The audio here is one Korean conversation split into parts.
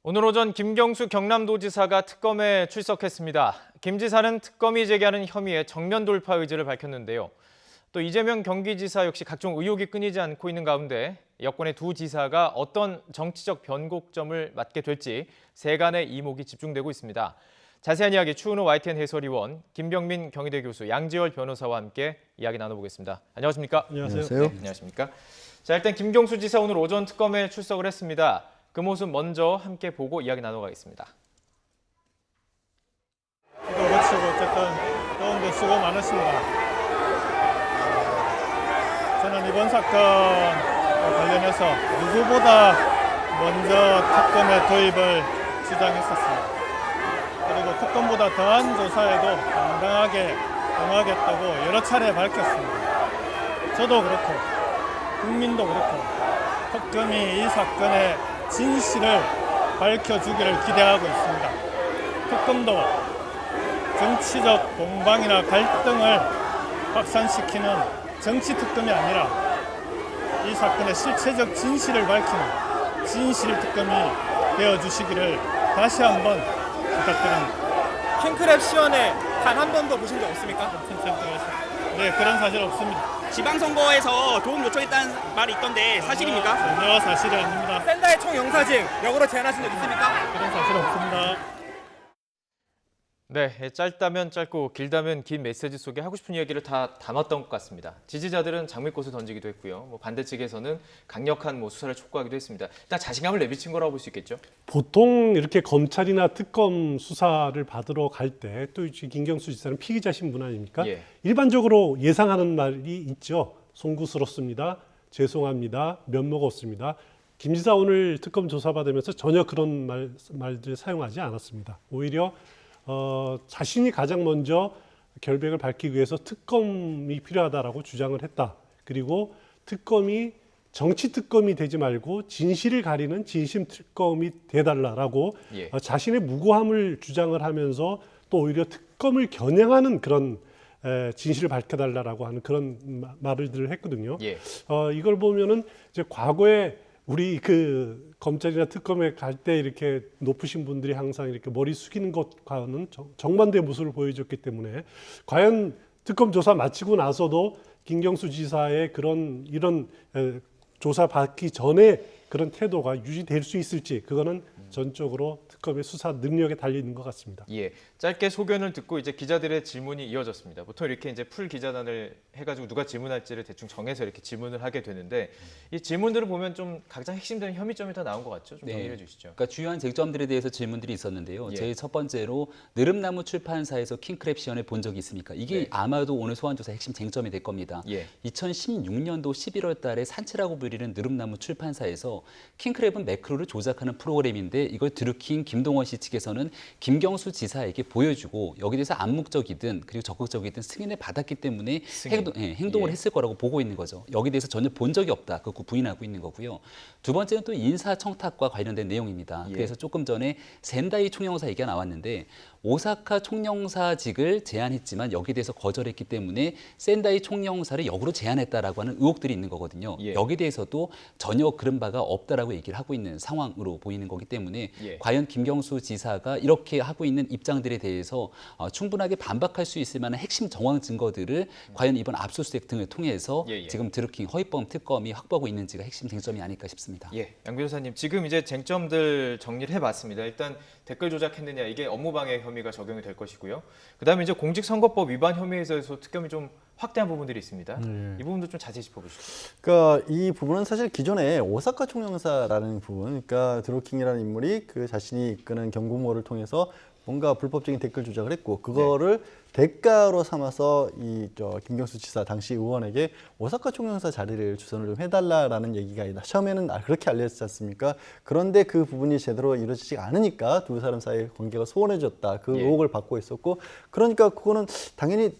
오늘 오전 김경수 경남도지사가 특검에 출석했습니다. 김 지사는 특검이 제기하는 혐의에 정면 돌파 의지를 밝혔는데요. 또 이재명 경기지사 역시 각종 의혹이 끊이지 않고 있는 가운데 여권의 두 지사가 어떤 정치적 변곡점을 맞게 될지 세간의 이목이 집중되고 있습니다. 자세한 이야기 추은호 YTN 해설위원, 김병민 경희대 교수, 양지열 변호사와 함께 이야기 나눠보겠습니다. 안녕하십니까? 안녕하세요. 네, 안녕하십니까? 자, 일단 김경수 지사 오늘 오전 특검에 출석을 했습니다. 그 모습 먼저 함께 보고 이야기 나눠가겠습니다. 기도 거치고 어쨌든 더운데 수고 많으십니다. 저는 이번 사건 관련해서 누구보다 먼저 특검의 도입을 주장했었습니다. 그리고 특검보다 더한 조사에도 당당하게 응하겠다고 여러 차례 밝혔습니다. 저도 그렇고 국민도 그렇고 특검이 이 사건의 진실을 밝혀주기를 기대하고 있습니다. 특검도 정치적 공방이나 갈등을 확산시키는 정치 특검이 아니라 이 사건의 실체적 진실을 밝히는 진실 특검이 되어주시기를 다시 한번 부탁드립니다. 킹크랩 시연회 단 한 번도 보신 적 없습니까? 네, 그런 사실 없습니다. 지방선거에서 도움 요청했다는 말이 있던데 사실입니까? 전혀 사실이 아닙니다. 샌다의 총영사직 역으로 제안하신 적 있습니까? 그런 사실 없습니다. 네, 짧다면 짧고 길다면 긴 메시지 속에 하고 싶은 이야기를 다 담았던 것 같습니다. 지지자들은 장미꽃을 던지기도 했고요. 반대 측에서는 강력한 수사를 촉구하기도 했습니다. 일단 자신감을 내비친 거라고 볼 수 있겠죠? 보통 이렇게 검찰이나 특검 수사를 받으러 갈 때 또 김경수 지사는 피의자 신분 아닙니까? 예. 일반적으로 예상하는 말이 있죠. 송구스럽습니다. 죄송합니다. 면모가 없습니다. 김 지사 오늘 특검 조사받으면서 전혀 그런 말들 사용하지 않았습니다. 오히려 자신이 가장 먼저 결백을 밝히기 위해서 특검이 필요하다라고 주장을 했다. 그리고 특검이 정치 특검이 되지 말고 진실을 가리는 진심 특검이 돼달라라고 예. 자신의 무고함을 주장을 하면서 또 오히려 특검을 겨냥하는 그런 진실을 밝혀달라라고 하는 그런 말들을 했거든요. 예. 이걸 보면은 이제 과거에 우리 그 검찰이나 특검에 갈 때 이렇게 높으신 분들이 항상 이렇게 머리 숙이는 것과는 정반대의 모습을 보여줬기 때문에 과연 특검 조사 마치고 나서도 김경수 지사의 이런 조사 받기 전에 그런 태도가 유지될 수 있을지 그거는 전적으로 특검의 수사 능력에 달려 있는 것 같습니다. 예, 짧게 소견을 듣고 이제 기자들의 질문이 이어졌습니다. 보통 이렇게 이제 풀 기자단을 해가지고 누가 질문할지를 대충 정해서 이렇게 질문을 하게 되는데 이 질문들을 보면 좀 가장 핵심되는 혐의점이 다 나온 것 같죠? 좀 정리해 주시죠. 그러니까 주요한 쟁점들에 대해서 질문들이 있었는데요. 예. 제일 첫 번째로 느릅나무 출판사에서 킹크랩 시연을 본 적이 있습니까? 이게 네. 아마도 오늘 소환조사 핵심 쟁점이 될 겁니다. 예. 2016년도 11월 달에 산채라고 불리는 느릅나무 출판사에서 킹크랩은 매크로를 조작하는 프로그램인데 이걸 드루킹 김동원 씨 측에서는 김경수 지사에게 보여주고 여기에 대해서 암묵적이든 그리고 적극적이든 승인을 받았기 때문에 행동을 예. 했을 거라고 보고 있는 거죠. 여기에 대해서 전혀 본 적이 없다. 그거 부인하고 있는 거고요. 두 번째는 또 인사청탁과 관련된 내용입니다. 예. 그래서 조금 전에 샌다이 총영사 얘기가 나왔는데 오사카 총영사직을 제안했지만 여기에 대해서 거절했기 때문에 샌다이 총영사를 역으로 제안했다라고 하는 의혹들이 있는 거거든요. 예. 여기에 대해서도 전혀 그런 바가 없다라고 얘기를 하고 있는 상황으로 보이는 거기 때문에 예. 과연 김경수 지사가 이렇게 하고 있는 입장들에 대해서 충분하게 반박할 수 있을 만한 핵심 정황 증거들을 과연 이번 압수수색 등을 통해서 예. 지금 드루킹 허위범 특검이 확보하고 있는지가 핵심 쟁점이 아닐까 싶습니다. 예, 양 변호사님 지금 이제 쟁점들 정리를 해봤습니다. 일단 댓글 조작했느냐 이게 업무방해 혐의가 적용이 될 것이고요. 그다음에 이제 공직선거법 위반 혐의에 대해서 특검이 좀 확대한 부분들이 있습니다. 이 부분도 좀 자세히 짚어보시죠. 그러니까 이 부분은 사실 기존에 오사카 총영사라는 부분, 그러니까 드루킹이라는 인물이 그 자신이 이끄는 경고모를 통해서 뭔가 불법적인 댓글 조작을 했고 그거를 대가로 삼아서 김경수 지사 당시 의원에게 오사카 총영사 자리를 주선을 좀 해달라라는 얘기가 처음에는 그렇게 알려졌지 않습니까? 그런데 그 부분이 제대로 이루어지지 않으니까 두 사람 사이의 관계가 소원해졌다. 그 의혹을 받고 있었고 그러니까 그거는 당연히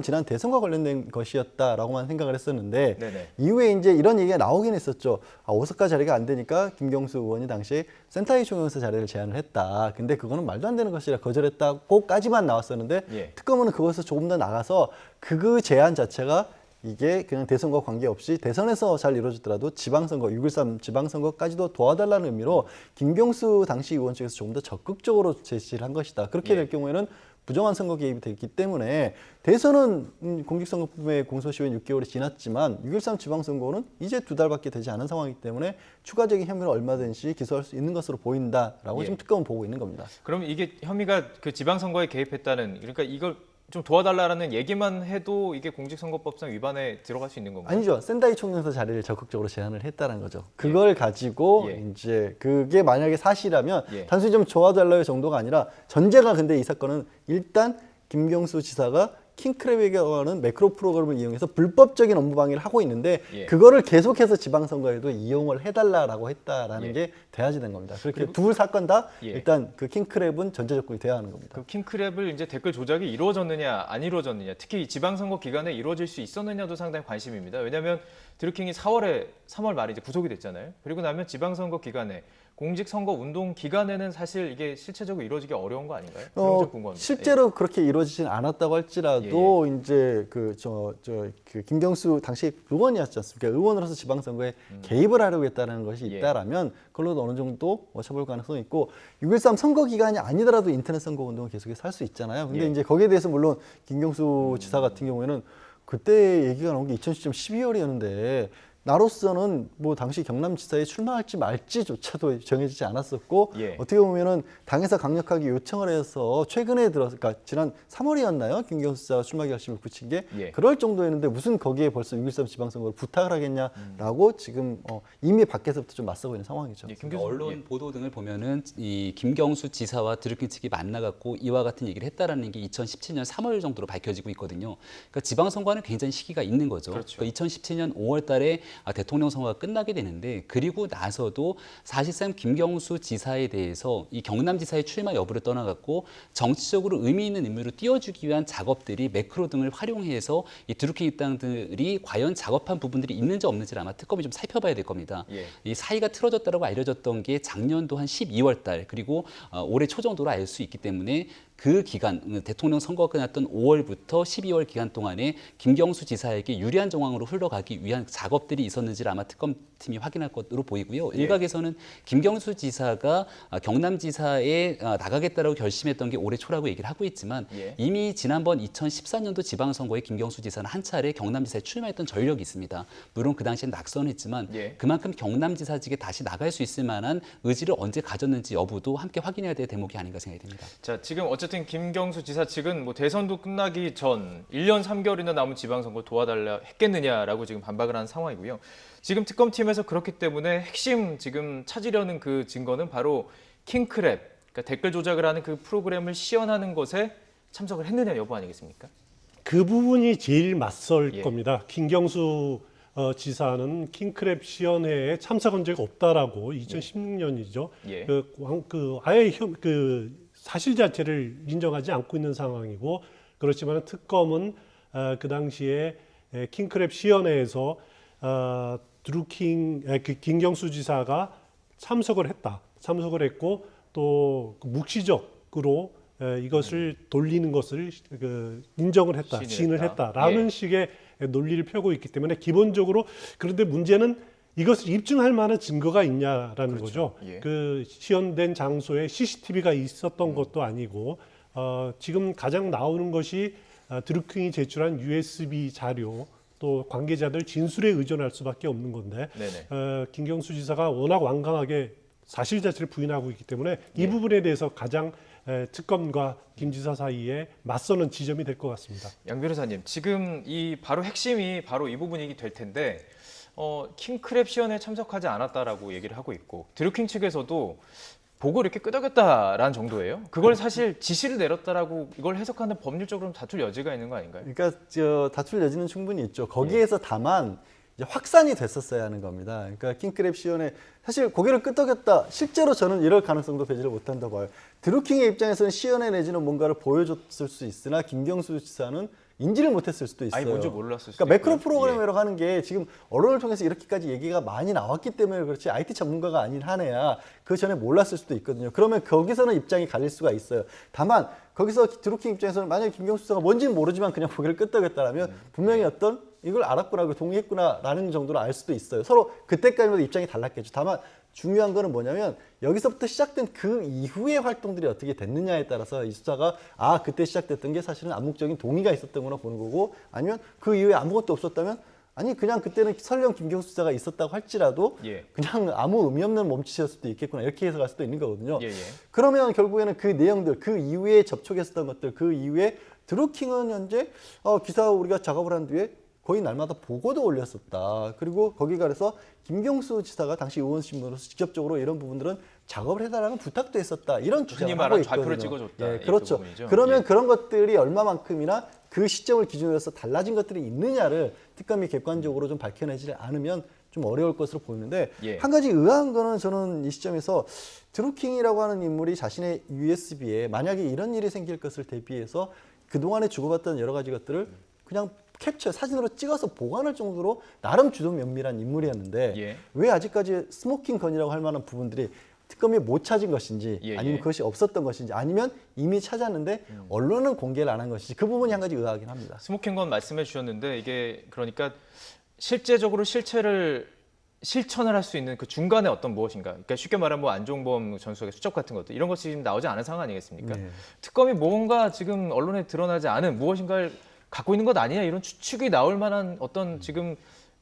지난 대선과 관련된 것이었다라고만 생각을 했었는데 네네. 이후에 이제 이런 얘기가 나오긴 했었죠. 오사카 자리가 안 되니까 김경수 의원이 당시에 센타이 총영사 자리를 제안을 했다. 근데 그거는 말도 안 되는 것이라 거절했다고까지만 나왔었는데 예. 특검은 그것을 조금 더 나가서 그 제안 자체가 이게 그냥 대선과 관계없이 대선에서 잘 이루어지더라도 지방선거, 6.13 지방선거까지도 도와달라는 의미로 김경수 당시 의원 측에서 조금 더 적극적으로 제시를 한 것이다. 그렇게 될 경우에는 부정한 선거 개입이 됐기 때문에 대선은 공직선거법의 공소시효는 6개월이 지났지만 6.13 지방선거는 이제 2달밖에 되지 않은 상황이기 때문에 추가적인 혐의를 얼마든지 기소할 수 있는 것으로 보인다라고 예. 지금 특검은 보고 있는 겁니다. 그럼 이게 혐의가 그 지방선거에 개입했다는, 그러니까 이걸 좀 도와달라는 얘기만 해도 이게 공직선거법상 위반에 들어갈 수 있는 건가요? 아니죠. 센다이 총영사 자리를 적극적으로 제안을 했다는 거죠. 그걸 가지고 예. 이제 그게 만약에 사실이라면 예. 단순히 좀 도와달라의 정도가 아니라 전제가 근데 이 사건은 일단 김경수 지사가 킹크랩에게 하는 매크로 프로그램을 이용해서 불법적인 업무 방해를 하고 있는데 예. 그거를 계속해서 지방선거에도 이용을 해달라고 했다라는 예. 게 돼야지 된 겁니다. 그렇게 두 사건 다 예. 일단 그 킹크랩은 전제 조건이 돼야 하는 겁니다. 그 킹크랩을 이제 댓글 조작이 이루어졌느냐 안 이루어졌느냐, 특히 이 지방선거 기간에 이루어질 수 있었느냐도 상당히 관심입니다. 왜냐하면 드루킹이 3월 말에 이제 구속이 됐잖아요. 그리고 나면 지방선거 기간에 공직선거 운동 기간에는 사실 이게 실체적으로 이루어지기 어려운 거 아닌가요? 그런 점 궁금합니다. 실제로 그렇게 이루어지진 않았다고 할지라도 이제 그 김경수 당시 의원이었지 않습니까? 의원으로서 지방선거에 개입을 하려고 했다는 것이 예. 있다라면 그걸로도 어느 정도 처벌 가능성이 있고 6.13 선거 기간이 아니더라도 인터넷 선거 운동을 계속해서 할 수 있잖아요. 근데 예. 이제 거기에 대해서 물론 김경수 지사 같은 경우에는 그때 얘기가 나온 게 2017년 12월이었는데 나로서는 뭐 당시 경남지사에 출마할지 말지조차도 정해지지 않았었고 예. 어떻게 보면은 당에서 강력하게 요청을 해서 최근에 그러니까 지난 3월이었나요? 김경수 지사가 출마 결심을 굳힌 게 예. 그럴 정도였는데 무슨 거기에 벌써 6.13 지방선거를 부탁을 하겠냐라고 지금 이미 밖에서부터 좀 맞서고 있는 상황이죠. 예, 김 교수님, 언론 예. 보도 등을 보면은 이 김경수 지사와 드루킹 측이 만나갖고 이와 같은 얘기를 했다라는 게 2017년 3월 정도로 밝혀지고 있거든요. 그러니까 지방선거는 굉장히 시기가 있는 거죠. 그렇죠. 그러니까 2017년 5월달에 대통령 선거가 끝나게 되는데 그리고 나서도 사실상 김경수 지사에 대해서 이 경남지사의 출마 여부를 떠나갖고 정치적으로 의미 있는 인물로 띄워주기 위한 작업들이 매크로 등을 활용해서 이 드루킹 입당들이 과연 작업한 부분들이 있는지 없는지를 아마 특검이 좀 살펴봐야 될 겁니다. 예. 이 사이가 틀어졌다고 알려졌던 게 작년도 한 12월 달 그리고 올해 초 정도로 알 수 있기 때문에 그 기간 대통령 선거가 끝났던 5월부터 12월 기간 동안에 김경수 지사에게 유리한 정황으로 흘러가기 위한 작업들이 있었는지를 아마 특검팀이 확인할 것으로 보이고요. 예. 일각에서는 김경수 지사가 경남지사에 나가겠다라고 결심했던 게 올해 초라고 얘기를 하고 있지만 예. 이미 지난번 2014년도 지방선거에 김경수 지사는 한 차례 경남지사에 출마했던 전력이 있습니다. 물론 그 당시엔 낙선했지만 예. 그만큼 경남지사직에 다시 나갈 수 있을 만한 의지를 언제 가졌는지 여부도 함께 확인해야 될 대목이 아닌가 생각이 듭니다. 자, 지금 어쨌든 김경수 지사 측은 뭐 대선도 끝나기 전 1년 3개월이나 남은 지방선거 도와달라 했겠느냐라고 지금 반박을 한 상황이고요. 지금 특검팀에서 그렇기 때문에 핵심 지금 찾으려는 그 증거는 바로 킹크랩, 그러니까 댓글 조작을 하는 그 프로그램을 시연하는 것에 참석을 했느냐 여부 아니겠습니까? 그 부분이 제일 맞설 예. 겁니다. 김경수 지사는 킹크랩 시연회에 참석한 적이 없다라고 2016년이죠. 예. 아예 사실 자체를 인정하지 않고 있는 상황이고 그렇지만 특검은 그 당시에 킹크랩 시연회에서 김경수 지사가 참석을 했고 또 묵시적으로 이것을 돌리는 것을 인정을 했다, 시인을 했다라는 식의 논리를 펴고 있기 때문에 기본적으로 그런데 문제는 이것을 입증할 만한 증거가 있냐라는 거죠. 예. 그 시연된 장소에 CCTV가 있었던 것도 아니고 지금 가장 나오는 것이 드루킹이 제출한 USB 자료 또 관계자들 진술에 의존할 수밖에 없는 건데 네네. 김경수 지사가 워낙 완강하게 사실 자체를 부인하고 있기 때문에 이 예. 부분에 대해서 가장 특검과 김 지사 사이에 맞서는 지점이 될 것 같습니다. 양 변호사님, 지금 이 바로 핵심이 바로 이 부분이 될 텐데 킹크랩 시연에 참석하지 않았다라고 얘기를 하고 있고 드루킹 측에서도 보고 이렇게 끄덕였다라는 정도예요. 그걸 사실 지시를 내렸다라고 이걸 해석하는 법률적으로 다툴 여지가 있는 거 아닌가요? 그러니까 다툴 여지는 충분히 있죠. 거기에서 다만 이제 확산이 됐었어야 하는 겁니다. 그러니까 킹크랩 시연에 사실 고개를 끄덕였다. 실제로 저는 이럴 가능성도 배제를 못한다고 봐요. 드루킹의 입장에서는 시연회 내지는 뭔가를 보여줬을 수 있으나 김경수 지사는 인지를 못했을 수도 있어요. 아니 뭔지 몰랐을 수도 그러니까 매크로 있고요. 프로그램이라고 하는 게 지금 언론을 통해서 이렇게까지 얘기가 많이 나왔기 때문에 그렇지 IT 전문가가 아닌 한 해야 그 전에 몰랐을 수도 있거든요. 그러면 거기서는 입장이 갈릴 수가 있어요. 다만 거기서 드루킹 입장에서는 만약에 김경수 지사가 뭔지는 모르지만 그냥 고개를 끄덕였다라면 분명히 어떤 이걸 알았구나, 동의했구나라는 정도로 알 수도 있어요. 서로 그때까지만 입장이 달랐겠죠. 다만 중요한 거는 뭐냐면 여기서부터 시작된 그 이후의 활동들이 어떻게 됐느냐에 따라서 이 수사가 그때 시작됐던 게 사실은 암묵적인 동의가 있었던 거나 보는 거고, 아니면 그 이후에 아무것도 없었다면 아니 그냥 그때는 설령 김경수 수사가 있었다고 할지라도 예. 그냥 아무 의미 없는 몸짓이었을 수도 있겠구나, 이렇게 해석할 수도 있는 거거든요. 예, 예. 그러면 결국에는 그 내용들, 그 이후에 접촉했었던 것들, 그 이후에 드루킹은 현재 기사 우리가 작업을 한 뒤에 거의 날마다 보고도 올렸었다. 그리고 거기가 그래서 김경수 지사가 당시 의원신분으로서 직접적으로 이런 부분들은 작업을 해달라는 부탁도 했었다. 이런 주장을 하고 있거든요. 좌표를 찍어줬다. 예, 그렇죠. 부분이죠. 그러면 예. 그런 것들이 얼마만큼이나 그 시점을 기준으로 해서 달라진 것들이 있느냐를 특검이 객관적으로 좀 밝혀내지 않으면 좀 어려울 것으로 보이는데, 예. 한 가지 의아한 거는 저는 이 시점에서 드루킹이라고 하는 인물이 자신의 USB에 만약에 이런 일이 생길 것을 대비해서 그동안에 주고받던 여러 가지 것들을 그냥 캡처 사진으로 찍어서 보관할 정도로 나름 주도 면밀한 인물이었는데 예. 왜 아직까지 스모킹 건이라고 할 만한 부분들이 특검이 못 찾은 것인지, 예, 아니면 예. 그것이 없었던 것인지, 아니면 이미 찾았는데 언론은 공개를 안 한 것인지, 그 부분이 한 가지 의아하긴 합니다. 스모킹건 말씀해 주셨는데 이게 그러니까 실제적으로 실체를 실천을 할 수 있는 그 중간에 어떤 무엇인가, 그러니까 쉽게 말하면 뭐 안종범 전 수석의 수첩 같은 것들, 이런 것이 지금 나오지 않은 상황 아니겠습니까? 네. 특검이 뭔가 지금 언론에 드러나지 않은 무엇인가를 갖고 있는 것 아니냐, 이런 추측이 나올 만한 어떤 지금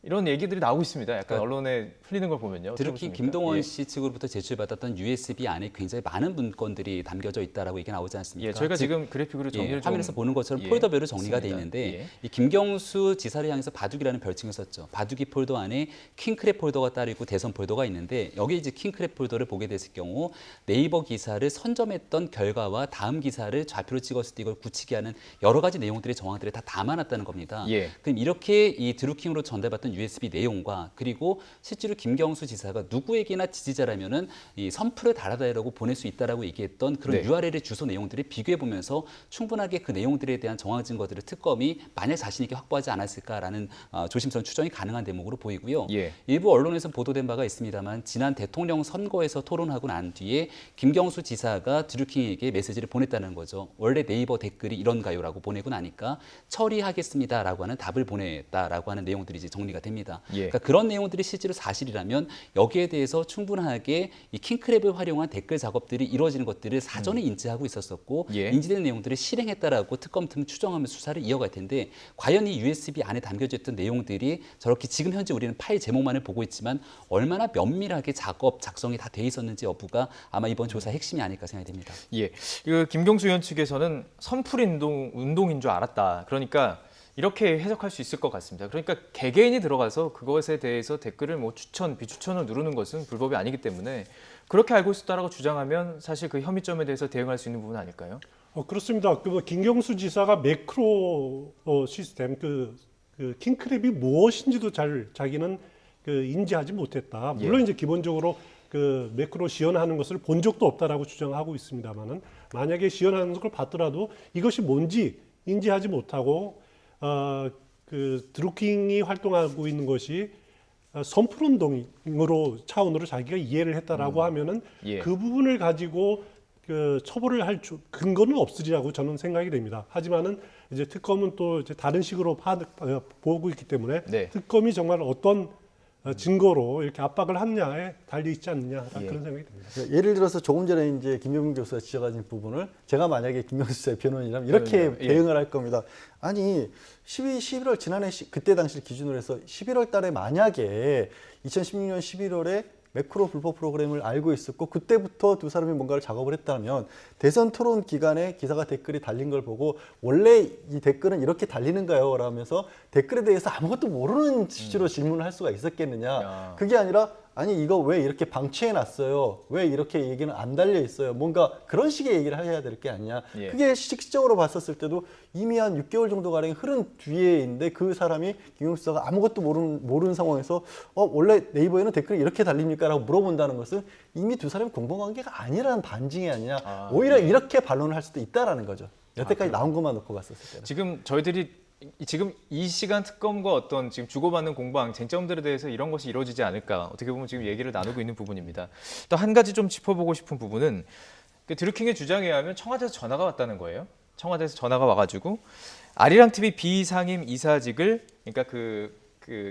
이런 얘기들이 나오고 있습니다. 약간 언론에 흘리는 걸 보면요. 어떻게 드루킹 보십니까? 김동원 예. 씨 측으로부터 제출받았던 USB 안에 굉장히 많은 문건들이 담겨져 있다라고 얘기 나오지 않습니까? 예, 저희가 즉, 지금 그래픽으로 정리를 좀 화면에서 보는 것처럼 예, 폴더별로 정리가 돼 있습니다. 있는데 예. 이 김경수 지사를 향해서 바둑이라는 별칭을 썼죠. 바둑이 폴더 안에 킹크랩 폴더가 따로 있고 대선 폴더가 있는데, 여기 이제 킹크랩 폴더를 보게 됐을 경우 네이버 기사를 선점했던 결과와 다음 기사를 좌표로 찍었을 때 이걸 굳히게 하는 여러 가지 내용들의 정황들을 다 담아놨다는 겁니다. 예. 그럼 이렇게 이 드루킹으로 전달받던 USB 내용과 그리고 실제로 김경수 지사가 누구에게나 지지자라면은 이 선풀을 달아달라고 보낼 수 있다라고 얘기했던 그런 네. URL의 주소 내용들을 비교해 보면서 충분하게 그 내용들에 대한 정황 증거들을 특검이 만약 자신 있게 확보하지 않았을까라는 조심스러운 추정이 가능한 대목으로 보이고요. 예. 일부 언론에서 보도된 바가 있습니다만 지난 대통령 선거에서 토론하고 난 뒤에 김경수 지사가 드루킹에게 메시지를 보냈다는 거죠. 원래 네이버 댓글이 이런가요라고 보내고 나니까 처리하겠습니다라고 하는 답을 보냈다라고 하는 내용들이 이제 정리가 됩니다. 예. 그러니까 그런 내용들이 실제로 사실이라면 여기에 대해서 충분하게 이 킹크랩을 활용한 댓글 작업들이 이루어지는 것들을 사전에 인지하고 있었었고 예. 인지된 내용들을 실행했다라고 특검 등 추정하면서 수사를 이어갈 텐데, 과연 이 USB 안에 담겨져 있던 내용들이 저렇게 지금 현재 우리는 파일 제목만을 보고 있지만 얼마나 면밀하게 작성이 다 돼 있었는지 여부가 아마 이번 조사의 핵심이 아닐까 생각이 됩니다. 예, 그 김경수 의원 측에서는 선풀 운동인 줄 알았다. 그러니까 이렇게 해석할 수 있을 것 같습니다. 그러니까 개개인이 들어가서 그것에 대해서 댓글을 뭐 추천, 비추천을 누르는 것은 불법이 아니기 때문에 그렇게 알고 있었다라고 주장하면 사실 그 혐의점에 대해서 대응할 수 있는 부분 아닐까요? 그렇습니다. 그 김경수 지사가 매크로 시스템 그 킹크랩이 무엇인지도 잘 자기는 인지하지 못했다. 물론 이제 기본적으로 그 매크로 시연하는 것을 본 적도 없다라고 주장하고 있습니다만은, 만약에 시연하는 걸 봤더라도 이것이 뭔지 인지하지 못하고 그 드루킹이 활동하고 있는 것이 선풀운동으로 차원으로 자기가 이해를 했다라고 하면은 예. 그 부분을 가지고 그 처벌을 할 근거는 없으리라고 저는 생각이 됩니다. 하지만은 이제 특검은 또 이제 다른 식으로 보고 있기 때문에 네. 특검이 정말 어떤 증거로 이렇게 압박을 하느냐에 달려 있지 않느냐, 그런 생각이 듭니다. 예를 들어서 조금 전에 이제 김병민 교수가 지적하신 부분을 제가 만약에 김경수 지사의 변호인이라면 이렇게 예. 대응을 할 겁니다. 아니 11월 지난해 그때 당시를 기준으로 해서 11월 달에 만약에 2016년 11월에 매크로 불법 프로그램을 알고 있었고 그때부터 두 사람이 뭔가를 작업을 했다면 대선 토론 기간에 기사가 댓글이 달린 걸 보고 원래 이 댓글은 이렇게 달리는가요? 라면서 댓글에 대해서 아무것도 모르는 취지로 질문을 할 수가 있었겠느냐. 야. 그게 아니라 아니 이거 왜 이렇게 방치해 놨어요? 왜 이렇게 얘기는 안 달려 있어요? 뭔가 그런 식의 얘기를 해야 될 게 아니냐. 예. 그게 시적으로 봤었을 때도 이미 한 6개월 정도 가량 흐른 뒤에인데 그 사람이 김경수 지사가 아무것도 모르는 상황에서 원래 네이버에는 댓글이 이렇게 달립니까? 라고 물어본다는 것은 이미 두 사람이 공범관계가 아니라는 반증이 아니냐. 오히려 이렇게 반론을 할 수도 있다라는 거죠. 여태까지 나온 것만 놓고 봤었을 때는. 지금 저희들이 지금 이 시간 특검과 어떤 지금 주고받는 공방, 쟁점들에 대해서 이런 것이 이루어지지 않을까, 어떻게 보면 지금 얘기를 나누고 있는 부분입니다. 또 한 가지 좀 짚어보고 싶은 부분은 그 드루킹의 주장에 의하면 청와대에서 전화가 왔다는 거예요. 청와대에서 전화가 와가지고 아리랑 TV 비상임 이사직을 그러니까 그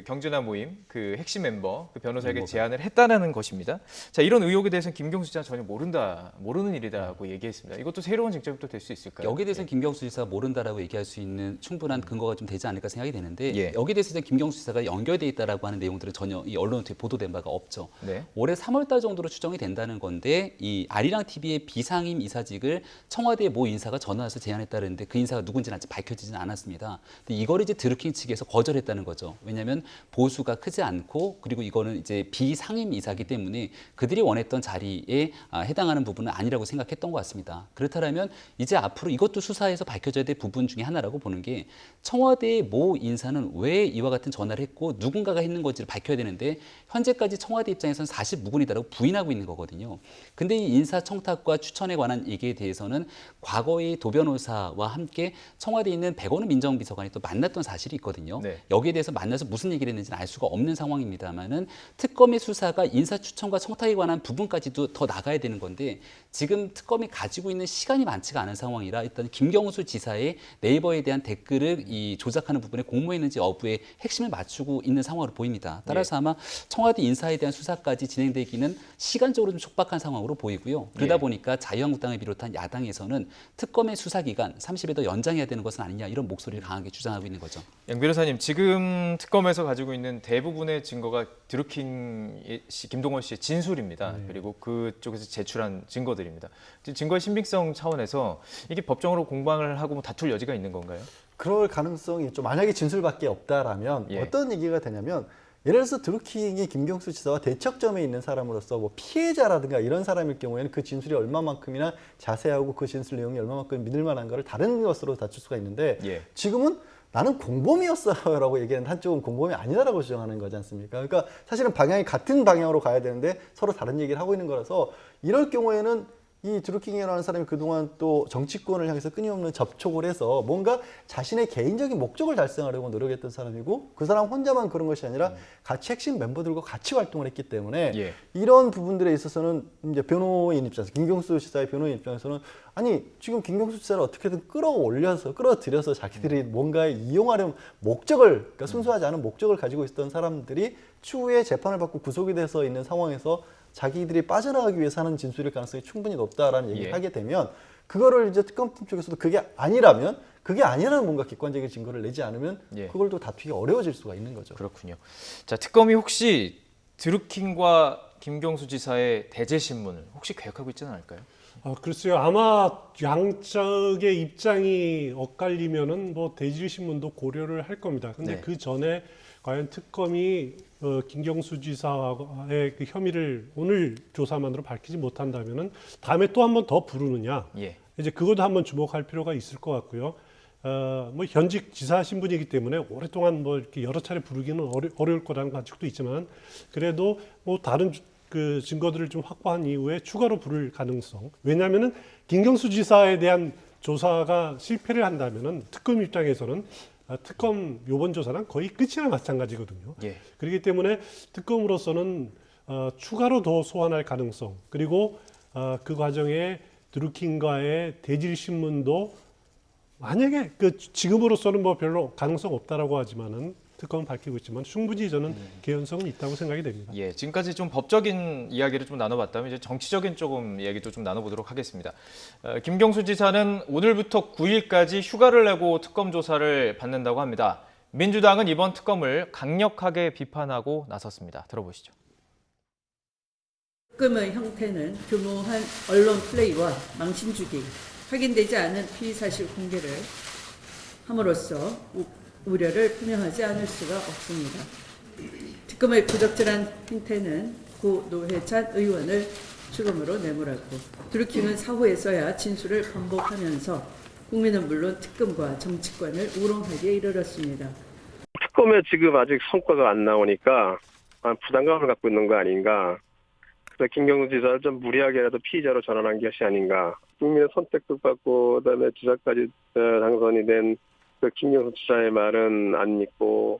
경제나 모임 그 핵심 멤버 그 변호사에게 제안을 했다는 것입니다. 자, 이런 의혹에 대해서는 김경수 지사는 전혀 모르는 일이다라고 얘기했습니다. 이것도 새로운 쟁점이 또 될 수 있을까요? 여기에 대해서는 김경수 지사가 모른다라고 얘기할 수 있는 충분한 근거가 좀 되지 않을까 생각이 되는데 예. 여기에 대해서 김경수 지사가 연결돼 있다라고 하는 내용들은 전혀 이 언론에 보도된 바가 없죠. 네. 올해 3월달 정도로 추정이 된다는 건데 이 아리랑 TV의 비상임 이사직을 청와대 모 인사가 전화해서 제안했다는데 그 인사가 누군지는 아직 밝혀지지는 않았습니다. 근데 이거를 이제 드루킹 측에서 거절했다는 거죠. 왜냐하면 보수가 크지 않고 그리고 이거는 이제 비상임 이사기 때문에 그들이 원했던 자리에 해당하는 부분은 아니라고 생각했던 것 같습니다. 그렇다면 이제 앞으로 이것도 수사에서 밝혀져야 될 부분 중에 하나라고 보는 게 청와대의 모 인사는 왜 이와 같은 전화를 했고 누군가가 했는 건지를 밝혀야 되는데 현재까지 청와대 입장에서는 사실 무근이다라고 부인하고 있는 거거든요. 근데 이 인사 청탁과 추천에 관한 얘기에 대해서는 과거의 도 변호사와 함께 청와대에 있는 백원우 민정비서관이 또 만났던 사실이 있거든요. 네. 여기에 대해서 만나서 무슨 얘기를 했는지는 알 수가 없는 상황입니다만은 특검의 수사가 인사 추천과 청탁에 관한 부분까지도 더 나가야 되는 건데 지금 특검이 가지고 있는 시간이 많지가 않은 상황이라 일단 김경수 지사의 네이버에 대한 댓글을 이 조작하는 부분에 공모했는지 여부에 핵심을 맞추고 있는 상황으로 보입니다. 따라서 아마 청와대 인사에 대한 수사까지 진행되기는 시간적으로 좀 촉박한 상황으로 보이고요. 그러다 보니까 자유한국당을 비롯한 야당에서는 특검의 수사 기간 30일 더 연장해야 되는 것은 아니냐 이런 목소리를 강하게 주장하고 있는 거죠. 양 변호사님, 지금 특검에서 가지고 있는 대부분의 증거가 드루킹 씨, 김동원 씨의 진술입니다. 그리고 그쪽에서 제출한 증거들입니다. 증거의 신빙성 차원에서 이게 법정으로 공방을 하고 뭐 다툴 여지가 있는 건가요? 그럴 가능성이 있죠. 만약에 진술밖에 없다라면 예. 어떤 얘기가 되냐면 예를 들어서 드루킹이 김경수 지사와 대척점에 있는 사람으로서 뭐 피해자라든가 이런 사람일 경우에는 그 진술이 얼마만큼이나 자세하고 그 진술 내용이 얼마만큼 믿을 만한가를 다른 것으로 다툴 수가 있는데 예. 지금은 나는 공범이었어라고 얘기하는 한쪽은 공범이 아니다라고 주장하는 거지 않습니까? 그러니까 사실은 방향이 같은 방향으로 가야 되는데 서로 다른 얘기를 하고 있는 거라서 이럴 경우에는 이 드루킹이라는 사람이 그동안 또 정치권을 향해서 끊임없는 접촉을 해서 뭔가 자신의 개인적인 목적을 달성하려고 노력했던 사람이고 그 사람 혼자만 그런 것이 아니라 같이 핵심 멤버들과 같이 활동을 했기 때문에 예. 이런 부분들에 있어서는 이제 변호인 입장에서 김경수 지사의 변호인 입장에서는 아니 지금 김경수 지사를 어떻게든 끌어들여서 자기들이 뭔가에 이용하려는 목적을 그러니까 순수하지 않은 목적을 가지고 있었던 사람들이 추후에 재판을 받고 구속이 돼서 있는 상황에서 자기들이 빠져나가기 위해서 하는 진술일 가능성이 충분히 높다라는 얘기를 예. 하게 되면 그거를 이제 특검 쪽에서도 그게 아니라는 뭔가 객관적인 증거를 내지 않으면 예. 그걸 또 다투기 어려워질 수가 있는 거죠. 그렇군요. 자, 특검이 혹시 드루킹과 김경수 지사의 대제 신문을 혹시 계획하고 있지는 않을까요? 글쎄요. 아마 양측의 입장이 엇갈리면은 뭐 대질신문도 고려를 할 겁니다. 근데 네. 그 전에 과연 특검이 김경수 지사의 그 혐의를 오늘 조사만으로 밝히지 못한다면은 다음에 또 한 번 더 부르느냐? 예. 이제 그것도 한번 주목할 필요가 있을 것 같고요. 뭐 현직 지사 신분이기 때문에 오랫동안 뭐 이렇게 여러 차례 부르기는 어려울 거라는 관측도 있지만 그래도 뭐 다른 그 증거들을 좀 확보한 이후에 추가로 부를 가능성. 왜냐하면은 김경수 지사에 대한 조사가 실패를 한다면은 특검 입장에서는 특검 요번 조사랑 거의 끝이나 마찬가지거든요. 예. 그렇기 때문에 특검으로서는 추가로 더 소환할 가능성 그리고 그 과정에 드루킹과의 대질 신문도 만약에 그 지금으로서는 뭐 별로 가능성 없다라고 하지만은 특검은 밝히고 있지만 충분히 저는 개연성은 있다고 생각이 됩니다. 예, 지금까지 좀 법적인 이야기를 좀 나눠봤다면 이제 정치적인 조금 이야기도 좀 나눠보도록 하겠습니다. 김경수 지사는 오늘부터 9일까지 휴가를 내고 특검 조사를 받는다고 합니다. 민주당은 이번 특검을 강력하게 비판하고 나섰습니다. 들어보시죠. 특검의 형태는 교모한 언론 플레이와 망신 주기, 확인되지 않은 피의 사실 공개를 함으로써 우려를 표명하지 않을 수가 없습니다. 특검의 부적절한 행태는 고 노회찬 의원을 추금으로 내몰았고 드루킹은 사후에서야 진술을 반복하면서 국민은 물론 특검과 정치권을 우롱하기에 이르렀습니다. 특검에 지금 아직 성과가 안 나오니까 부담감을 갖고 있는 거 아닌가. 그래서 김경수 지사를 좀 무리하게라도 피의자로 전환한 것이 아닌가. 국민의 선택도 받고 그다음에 지사까지 당선이 된 그 김경수 지사의 말은 안 믿고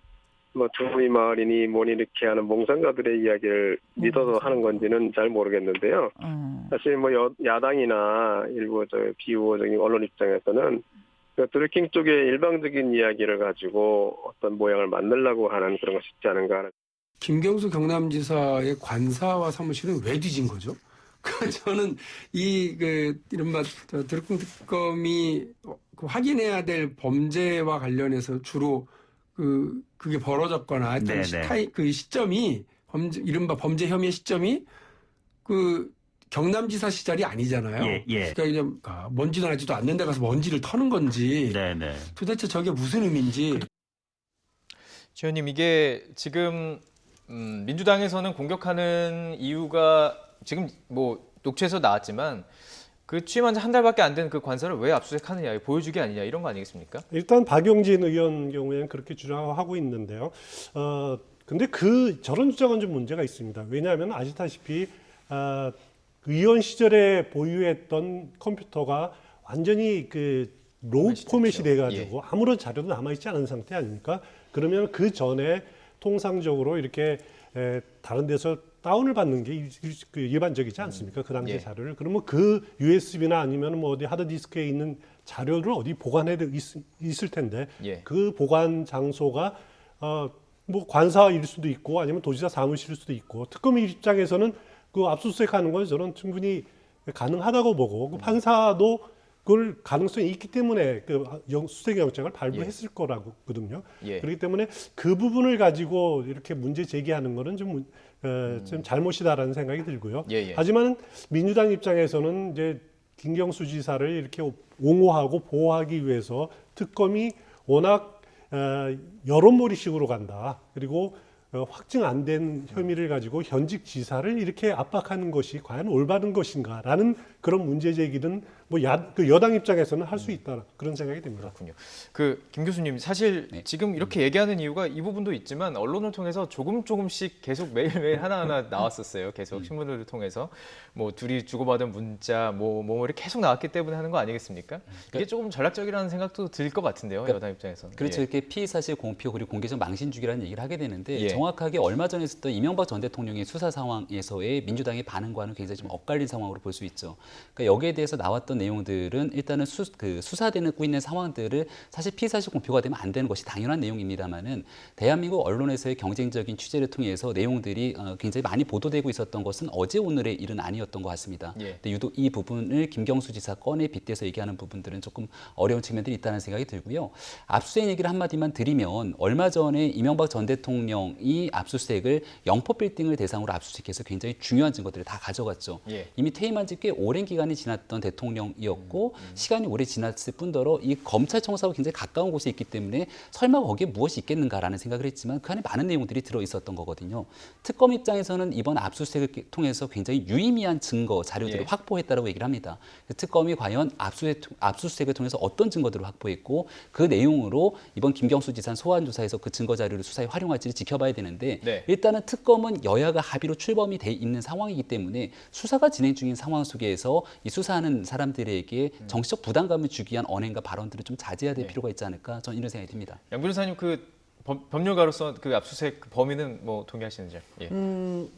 뭐 두부이 마을이니 뭐니 이렇게 하는 몽상가들의 이야기를 믿어서 하는 건지는 잘 모르겠는데요. 사실 뭐 야당이나 일부 비우호적인 언론 입장에서는 드루킹 쪽의 일방적인 이야기를 가지고 어떤 모양을 만들려고 하는 그런 것이 있지 않은가. 김경수 경남지사의 관사와 사무실은 왜 뒤진 거죠? 저는 이른바 드루킹 특검이 확인해야 될 범죄와 관련해서 주로 그게 벌어졌거나 했던 그 시점이 이른바 범죄 혐의 시점이 그 경남지사 시절이 아니잖아요. 그러니까 그냥 먼지 나지도 않는 데 가서 먼지를 터는 건지 도대체 저게 무슨 의미인지. 최 의원님, 이게 지금 민주당에서는 공격하는 이유가 지금 뭐 녹취에서 나왔지만 그 취임한 지 한 달밖에 안 된 그 관서를 왜 압수수색하느냐, 보여주기 아니냐 이런 거 아니겠습니까? 일단 박용진 의원 경우에는 그렇게 주장하고 있는데요. 근데 저런 주장은 좀 문제가 있습니다. 왜냐하면 아시다시피 의원 시절에 보유했던 컴퓨터가 완전히 그 로우 포맷이 돼가지고 아무런 자료도 남아있지 않은 상태 아닙니까? 그러면 그 전에 통상적으로 이렇게 다른 데서 다운을 받는 게 일반적이지 않습니까? 그 당시의 자료를. 그러면 그 USB나 아니면 뭐 어디 하드디스크에 있는 자료를 어디 보관해 있을 텐데 그 보관 장소가 뭐 관사일 수도 있고 아니면 도지사 사무실일 수도 있고 특검 입장에서는 그 압수수색하는 건 저는 충분히 가능하다고 보고 그 판사도 그걸 가능성이 있기 때문에 그 수색영장을 발부했을 거라거든요. 그렇기 때문에 그 부분을 가지고 이렇게 문제 제기하는 거는 좀 잘못이다라는 생각이 들고요. 하지만 민주당 입장에서는 이제 김경수 지사를 이렇게 옹호하고 보호하기 위해서 특검이 워낙 여론몰이식으로 간다. 그리고 확증 안 된 혐의를 가지고 현직 지사를 이렇게 압박하는 것이 과연 올바른 것인가라는 그런 문제 제기는 뭐 여당 입장에서는 할 수 있다 그런 생각이 듭니다. 그렇군요. 김 교수님, 사실 지금 이렇게 얘기하는 이유가 이 부분도 있지만 언론을 통해서 조금씩 계속 매일매일 하나하나 나왔었어요. 계속 신문을 통해서 뭐 둘이 주고받은 문자 뭐 이렇게 계속 나왔기 때문에 하는 거 아니겠습니까? 이게 조금 전략적이라는 생각도 들 것 같은데요. 여당 입장에서는. 그렇죠. 이렇게 피의사실 공표 그리고 공개적 망신주기라는 얘기를 하게 되는데 정확하게 얼마 전에 있었던 이명박 전 대통령의 수사 상황에서의 민주당의 반응과는 굉장히 좀 엇갈린 상황으로 볼 수 있죠. 그러니까 여기에 대해서 나왔던 내용들은 일단은 수사되고 있는 상황들을 사실 피의사실 공표가 되면 안 되는 것이 당연한 내용입니다만은 대한민국 언론에서의 경쟁적인 취재를 통해서 내용들이 굉장히 많이 보도되고 있었던 것은 어제 오늘의 일은 아니었던 것 같습니다. 근데 유독 이 부분을 김경수 지사 건에 빗대서 얘기하는 부분들은 조금 어려운 측면들이 있다는 생각이 들고요. 압수수색 얘기를 한마디만 드리면 얼마 전에 이명박 전 대통령이 압수수색을 영포 빌딩을 대상으로 압수수색해서 굉장히 중요한 증거들을 다 가져갔죠. 이미 퇴임한 지 꽤 오랜 기간이 지났던 대통령이었고 시간이 오래 지났을 뿐더러 이 검찰청사와 굉장히 가까운 곳에 있기 때문에 설마 거기에 무엇이 있겠는가라는 생각을 했지만 그 안에 많은 내용들이 들어있었던 거거든요. 특검 입장에서는 이번 압수수색을 통해서 굉장히 유의미한 증거, 자료들을 확보했다고 얘기를 합니다. 특검이 과연 압수수색을 통해서 어떤 증거들을 확보했고 그 내용으로 이번 김경수 지사 소환조사에서 그 증거 자료를 수사에 활용할지를 지켜봐야 되는데 일단은 특검은 여야가 합의로 출범이 돼 있는 상황이기 때문에 수사가 진행 중인 상황 속에서 이 수사하는 사람들에게 정치적 부담감을 주기 위한 언행과 발언들을 좀 자제해야 될 필요가 있지 않을까 저는 이런 생각이 듭니다. 양 변호사님, 법률가로서 그 압수수색 범위는 뭐 동의하시는지요?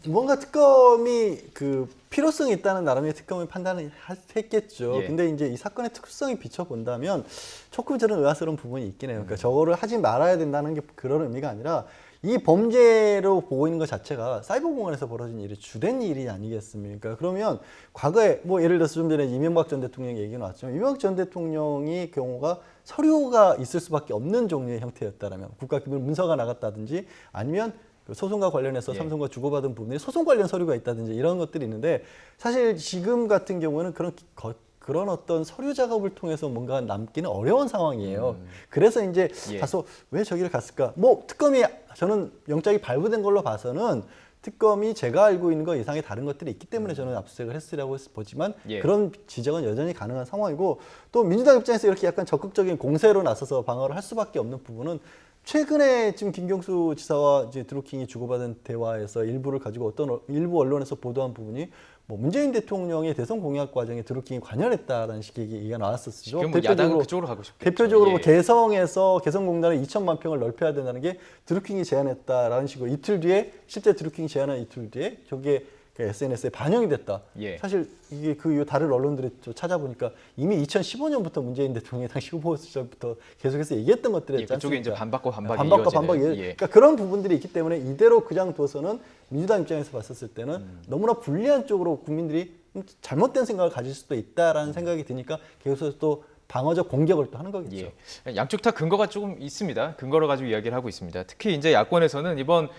뭔가 특검이 그 필요성이 있다는 나름의 특검의 판단을 했겠죠. 근데 이제 이 사건의 특수성이 비춰본다면 조금 저는 의아스러운 부분이 있긴 해요. 그러니까 저거를 하지 말아야 된다는 게 그런 의미가 아니라 이 범죄로 보고 있는 것 자체가 사이버 공간에서 벌어진 일이 주된 일이 아니겠습니까? 그러면 과거에 뭐 예를 들어서 좀 전에 이명박 전 대통령 얘기 나왔지만 이명박 전 대통령의 경우가 서류가 있을 수밖에 없는 종류의 형태였다라면 국가기밀 문서가 나갔다든지 아니면 소송과 관련해서 삼성과 주고받은 부분에 소송 관련 서류가 있다든지 이런 것들이 있는데 사실 지금 같은 경우는 그런 어떤 서류 작업을 통해서 뭔가 남기는 어려운 상황이에요. 그래서 이제 다소 왜 저기를 갔을까? 뭐 특검이 저는 영장이 발부된 걸로 봐서는 특검이 제가 알고 있는 것 이상의 다른 것들이 있기 때문에 저는 압수수색을 했으라고 보지만 그런 지적은 여전히 가능한 상황이고 또 민주당 입장에서 이렇게 약간 적극적인 공세로 나서서 방어를 할 수밖에 없는 부분은 최근에 지금 김경수 지사와 이제 드루킹이 주고받은 대화에서 일부를 가지고 일부 언론에서 보도한 부분이 뭐 문재인 대통령의 대선 공약 과정에 드루킹이 관여했다라는 식의 얘기가 나왔었죠. 지금 야당은 그쪽으로 가고 싶겠죠. 대표적으로 뭐 개성공단을 2,000만 평을 넓혀야 된다는 게 드루킹이 제안했다라는 식으로 이틀 뒤에 실제 드루킹이 제안한 이틀 뒤에 저게 SNS에 반영이 됐다. 예. 사실 이게 그 이후 다른 언론들이 좀 찾아보니까 이미 2015년부터 문재인 대통령이 당시 후보 시절부터 계속해서 얘기했던 것들이 예, 있지 그쪽에 않습니까? 이제 반박과 반박이 반박과 이어지는. 반박이 예. 그러니까 그런 부분들이 있기 때문에 이대로 그냥 둬서는 민주당 입장에서 봤었을 때는 너무나 불리한 쪽으로 국민들이 잘못된 생각을 가질 수도 있다라는 생각이 드니까 계속해서 또 방어적 공격을 또 하는 거겠죠. 예. 양쪽 다 근거가 조금 있습니다. 근거를 가지고 이야기를 하고 있습니다. 특히 이제 야권에서는 이번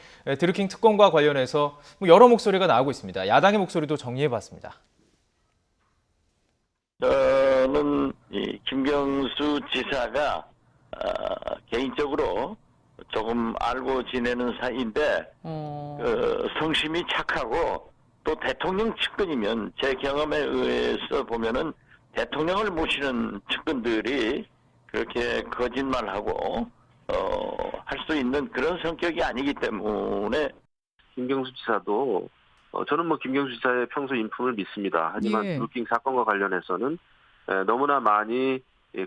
드루킹 특검과 관련해서 뭐 여러 목소리가 나오고 있습니다. 야당의 목소리도 정리해봤습니다. 저는 이 김경수 지사가 개인적으로 조금 알고 지내는 사이인데 성심이 착하고 또 대통령 측근이면 제 경험에 의해서 보면은 대통령을 모시는 측근들이 그렇게 거짓말하고 할 수 있는 그런 성격이 아니기 때문에 김경수 지사도 저는 뭐 김경수 지사의 평소 인품을 믿습니다. 하지만 예. 드루킹 사건과 관련해서는 너무나 많이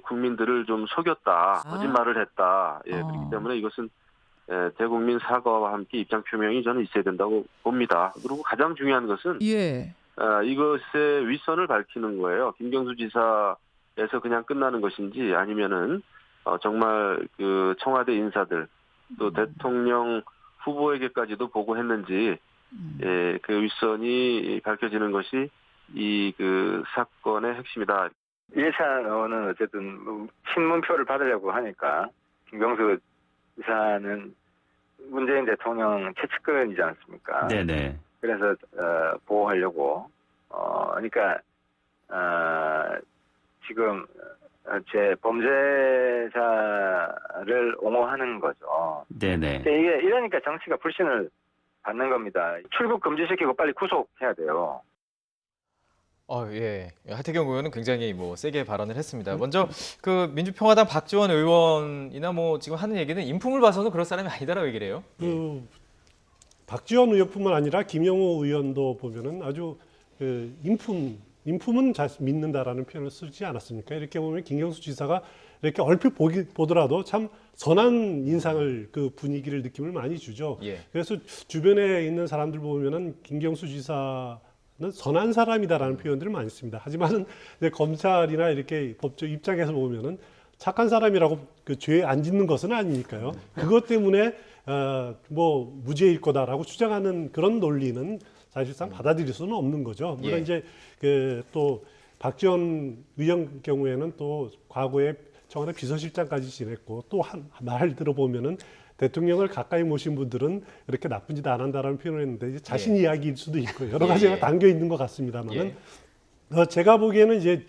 국민들을 좀 속였다, 거짓말을 했다. 그렇기 때문에 이것은 대국민 사과와 함께 입장 표명이 저는 있어야 된다고 봅니다. 그리고 가장 중요한 것은 예. 이것의 윗선을 밝히는 거예요. 김경수 지사에서 그냥 끝나는 것인지 아니면은 정말 그 청와대 인사들 또 대통령 후보에게까지도 보고했는지 그 윗선이 밝혀지는 것이 이 그 사건의 핵심이다. 예산은 어쨌든 친문표를 받으려고 하니까 김경수 지사는 문재인 대통령 최측근이지 않습니까? 네네. 그래서 보호하려고 그러니까 지금 제 범죄자를 옹호하는 거죠. 네네. 이게 이러니까 정치가 불신을 받는 겁니다. 출국 금지시키고 빨리 구속해야 돼요. 예. 하태경 의원은 굉장히 뭐 세게 발언을 했습니다. 먼저 그 민주평화당 박지원 의원이나 뭐 지금 하는 얘기는 인품을 봐서는 그럴 사람이 아니다라고 얘기를 해요. 박지원 의원뿐만 아니라 김영호 의원도 보면은 아주 인품은 잘 믿는다라는 표현을 쓰지 않았습니까? 이렇게 보면 김경수 지사가 이렇게 얼핏 보더라도 참 선한 인상을 그 분위기를 느낌을 많이 주죠. 예. 그래서 주변에 있는 사람들 보면은 김경수 지사는 선한 사람이다라는 표현들을 많이 씁니다. 하지만은 이제 검찰이나 이렇게 법조 입장에서 보면은 착한 사람이라고 그 죄 안 짓는 것은 아니니까요. 그것 때문에 뭐 무죄일 거다라고 주장하는 그런 논리는 사실상 받아들일 수는 없는 거죠. 물론 이제 그 또 박지원 의원 경우에는 또 과거에 청와대 비서실장까지 지냈고 또 한 말 들어보면은 대통령을 가까이 모신 분들은 이렇게 나쁜 짓 안 한다라는 표현을 했는데 이제 자신 이야기일 수도 있고 여러 가지가 담겨 있는 것 같습니다만은 제가 보기에는 이제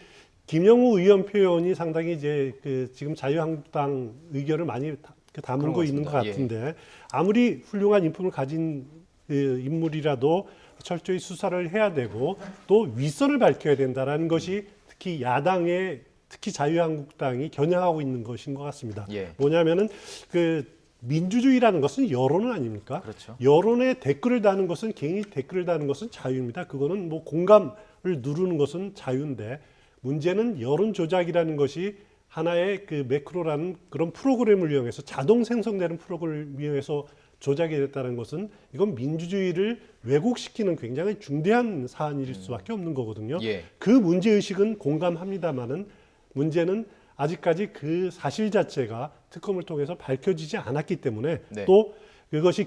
김영우 의원 표현이 상당히 이제 그 지금 자유한국당 의견을 많이 담은 거 있는 것 같은데 아무리 훌륭한 인품을 가진 인물이라도 철저히 수사를 해야 되고 또 윗선을 밝혀야 된다라는 것이 특히 야당의 특히 자유한국당이 겨냥하고 있는 것인 것 같습니다. 뭐냐면은 그 민주주의라는 것은 여론은 아닙니까? 그렇죠. 여론에 댓글을 다는 것은 개인이 댓글을 다는 것은 자유입니다. 그거는 뭐 공감을 누르는 것은 자유인데 문제는 여론 조작이라는 것이 하나의 그 매크로라는 그런 프로그램을 이용해서 자동 생성되는 프로그램을 이용해서 조작이 됐다는 것은 이건 민주주의를 왜곡시키는 굉장히 중대한 사안일 수밖에 없는 거거든요. 그 문제의식은 공감합니다마는 문제는 아직까지 그 사실 자체가 특검을 통해서 밝혀지지 않았기 때문에 또 그것이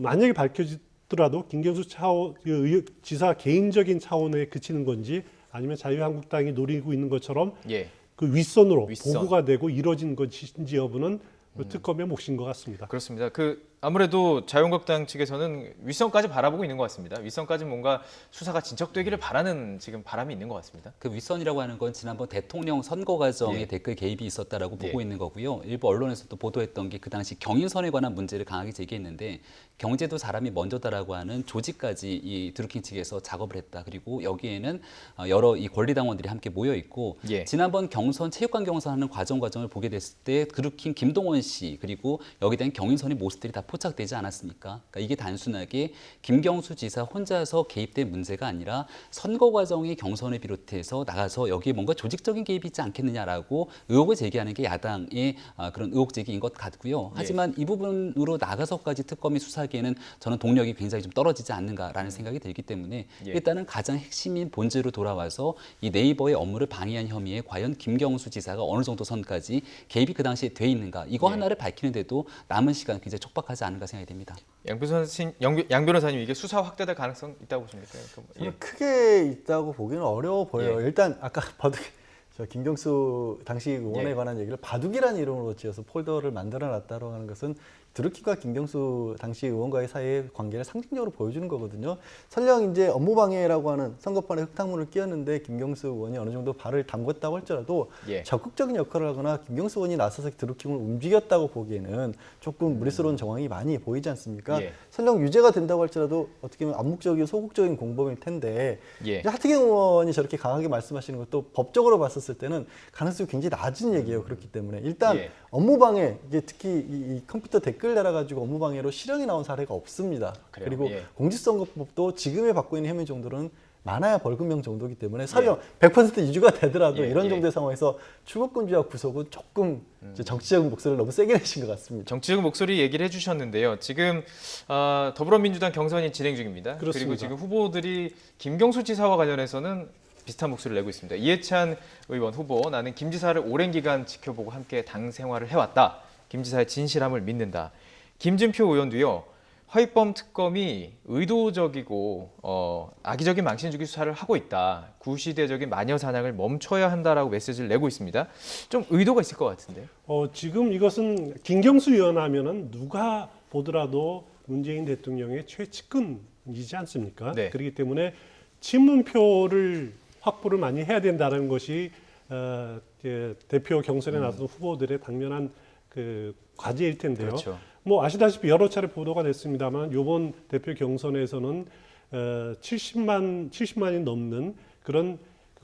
만약에 밝혀지더라도 김경수 지사 개인적인 차원에 그치는 건지 아니면 자유한국당이 노리고 있는 것처럼 그 윗선으로 보고가 되고 이루어진 것인지 여부는 특검의 몫인 것 같습니다. 그렇습니다. 아무래도 자유한국당 측에서는 윗선까지 바라보고 있는 것 같습니다. 윗선까지 뭔가 수사가 진척되기를 바라는 지금 바람이 있는 것 같습니다. 그 윗선이라고 하는 건 지난번 대통령 선거 과정에 댓글 개입이 있었다라고 보고 있는 거고요. 일부 언론에서도 보도했던 게 그 당시 경인선에 관한 문제를 강하게 제기했는데 경제도 사람이 먼저다라고 하는 조직까지 이 드루킹 측에서 작업을 했다. 그리고 여기에는 여러 이 권리당원들이 함께 모여 있고 지난번 경선 체육관 경선하는 과정을 보게 됐을 때 드루킹 김동원 씨 그리고 여기에 대한 경인선의 모습들이 다 포착되지 않았습니까? 그러니까 이게 단순하게 김경수 지사 혼자서 개입된 문제가 아니라 선거 과정의 경선을 비롯해서 나가서 여기에 뭔가 조직적인 개입이 있지 않겠느냐라고 의혹을 제기하는 게 야당의 그런 의혹 제기인 것 같고요. 하지만 이 부분으로 나가서까지 특검이 수사하기에는 저는 동력이 굉장히 좀 떨어지지 않는가라는 생각이 들기 때문에 일단은 가장 핵심인 본질로 돌아와서 이 네이버의 업무를 방해한 혐의에 과연 김경수 지사가 어느 정도 선까지 개입이 그 당시에 돼 있는가 이거 하나를 밝히는데도 남은 시간 굉장히 촉박하지 않은가 생각이 됩니다. 양 변호사님 이게 수사 확대될 가능성 있다고 보십니까? 저는 크게 있다고 보기는 어려워 보여요. 일단 아까 바둑 저 김경수 당시 의원에 관한 얘기를 바둑이라는 이름으로 지어서 폴더를 만들어놨다고 하는 것은 드루킹과 김경수 당시 의원과의 사이의 관계를 상징적으로 보여주는 거거든요. 설령 이제 업무방해라고 하는 선거판에 흙탕물을 끼얹는데 김경수 의원이 어느 정도 발을 담궜다고 할지라도 적극적인 역할을 하거나 김경수 의원이 나서서 드루킹을 움직였다고 보기에는 조금 무리스러운 정황이 많이 보이지 않습니까? 설령 유죄가 된다고 할지라도 어떻게 보면 암묵적인 소극적인 공범일 텐데 하태경 의원이 저렇게 강하게 말씀하시는 것도 법적으로 봤었을 때는 가능성이 굉장히 낮은 얘기예요. 그렇기 때문에 일단 업무방해, 이게 특히 이 컴퓨터 댓글 달아가지고 업무방해로 실형이 나온 사례가 없습니다. 그리고 공직선거법도 지금에 받고 있는 혐의 정도는 많아야 벌금형 정도이기 때문에 설령 100% 유죄가 되더라도 이런 정도의 상황에서 출국금지와 구속은 조금 정치적인 목소리를 너무 세게 내신 것 같습니다. 정치적 목소리 얘기를 해주셨는데요. 지금 더불어민주당 경선이 진행 중입니다. 그렇습니다. 그리고 지금 후보들이 김경수 지사와 관련해서는 비슷한 목소리를 내고 있습니다. 이해찬 의원 후보, 나는 김 지사를 오랜 기간 지켜보고 함께 당 생활을 해왔다. 김 지사의 진실함을 믿는다. 김진표 의원도요. 허위범 특검이 의도적이고 악의적인 망신주기 수사를 하고 있다. 구시대적인 마녀 사냥을 멈춰야 한다라고 메시지를 내고 있습니다. 좀 의도가 있을 것 같은데요. 지금 이것은 김경수 의원 하면은 누가 보더라도 문재인 대통령의 최측근이지 않습니까? 그렇기 때문에 친문표를 확보를 많이 해야 된다는 것이 대표 경선에 나선 후보들의 당면한 그 과제일 텐데요. 뭐 아시다시피 여러 차례 보도가 됐습니다만 이번 대표 경선에서는 70만이 넘는 그런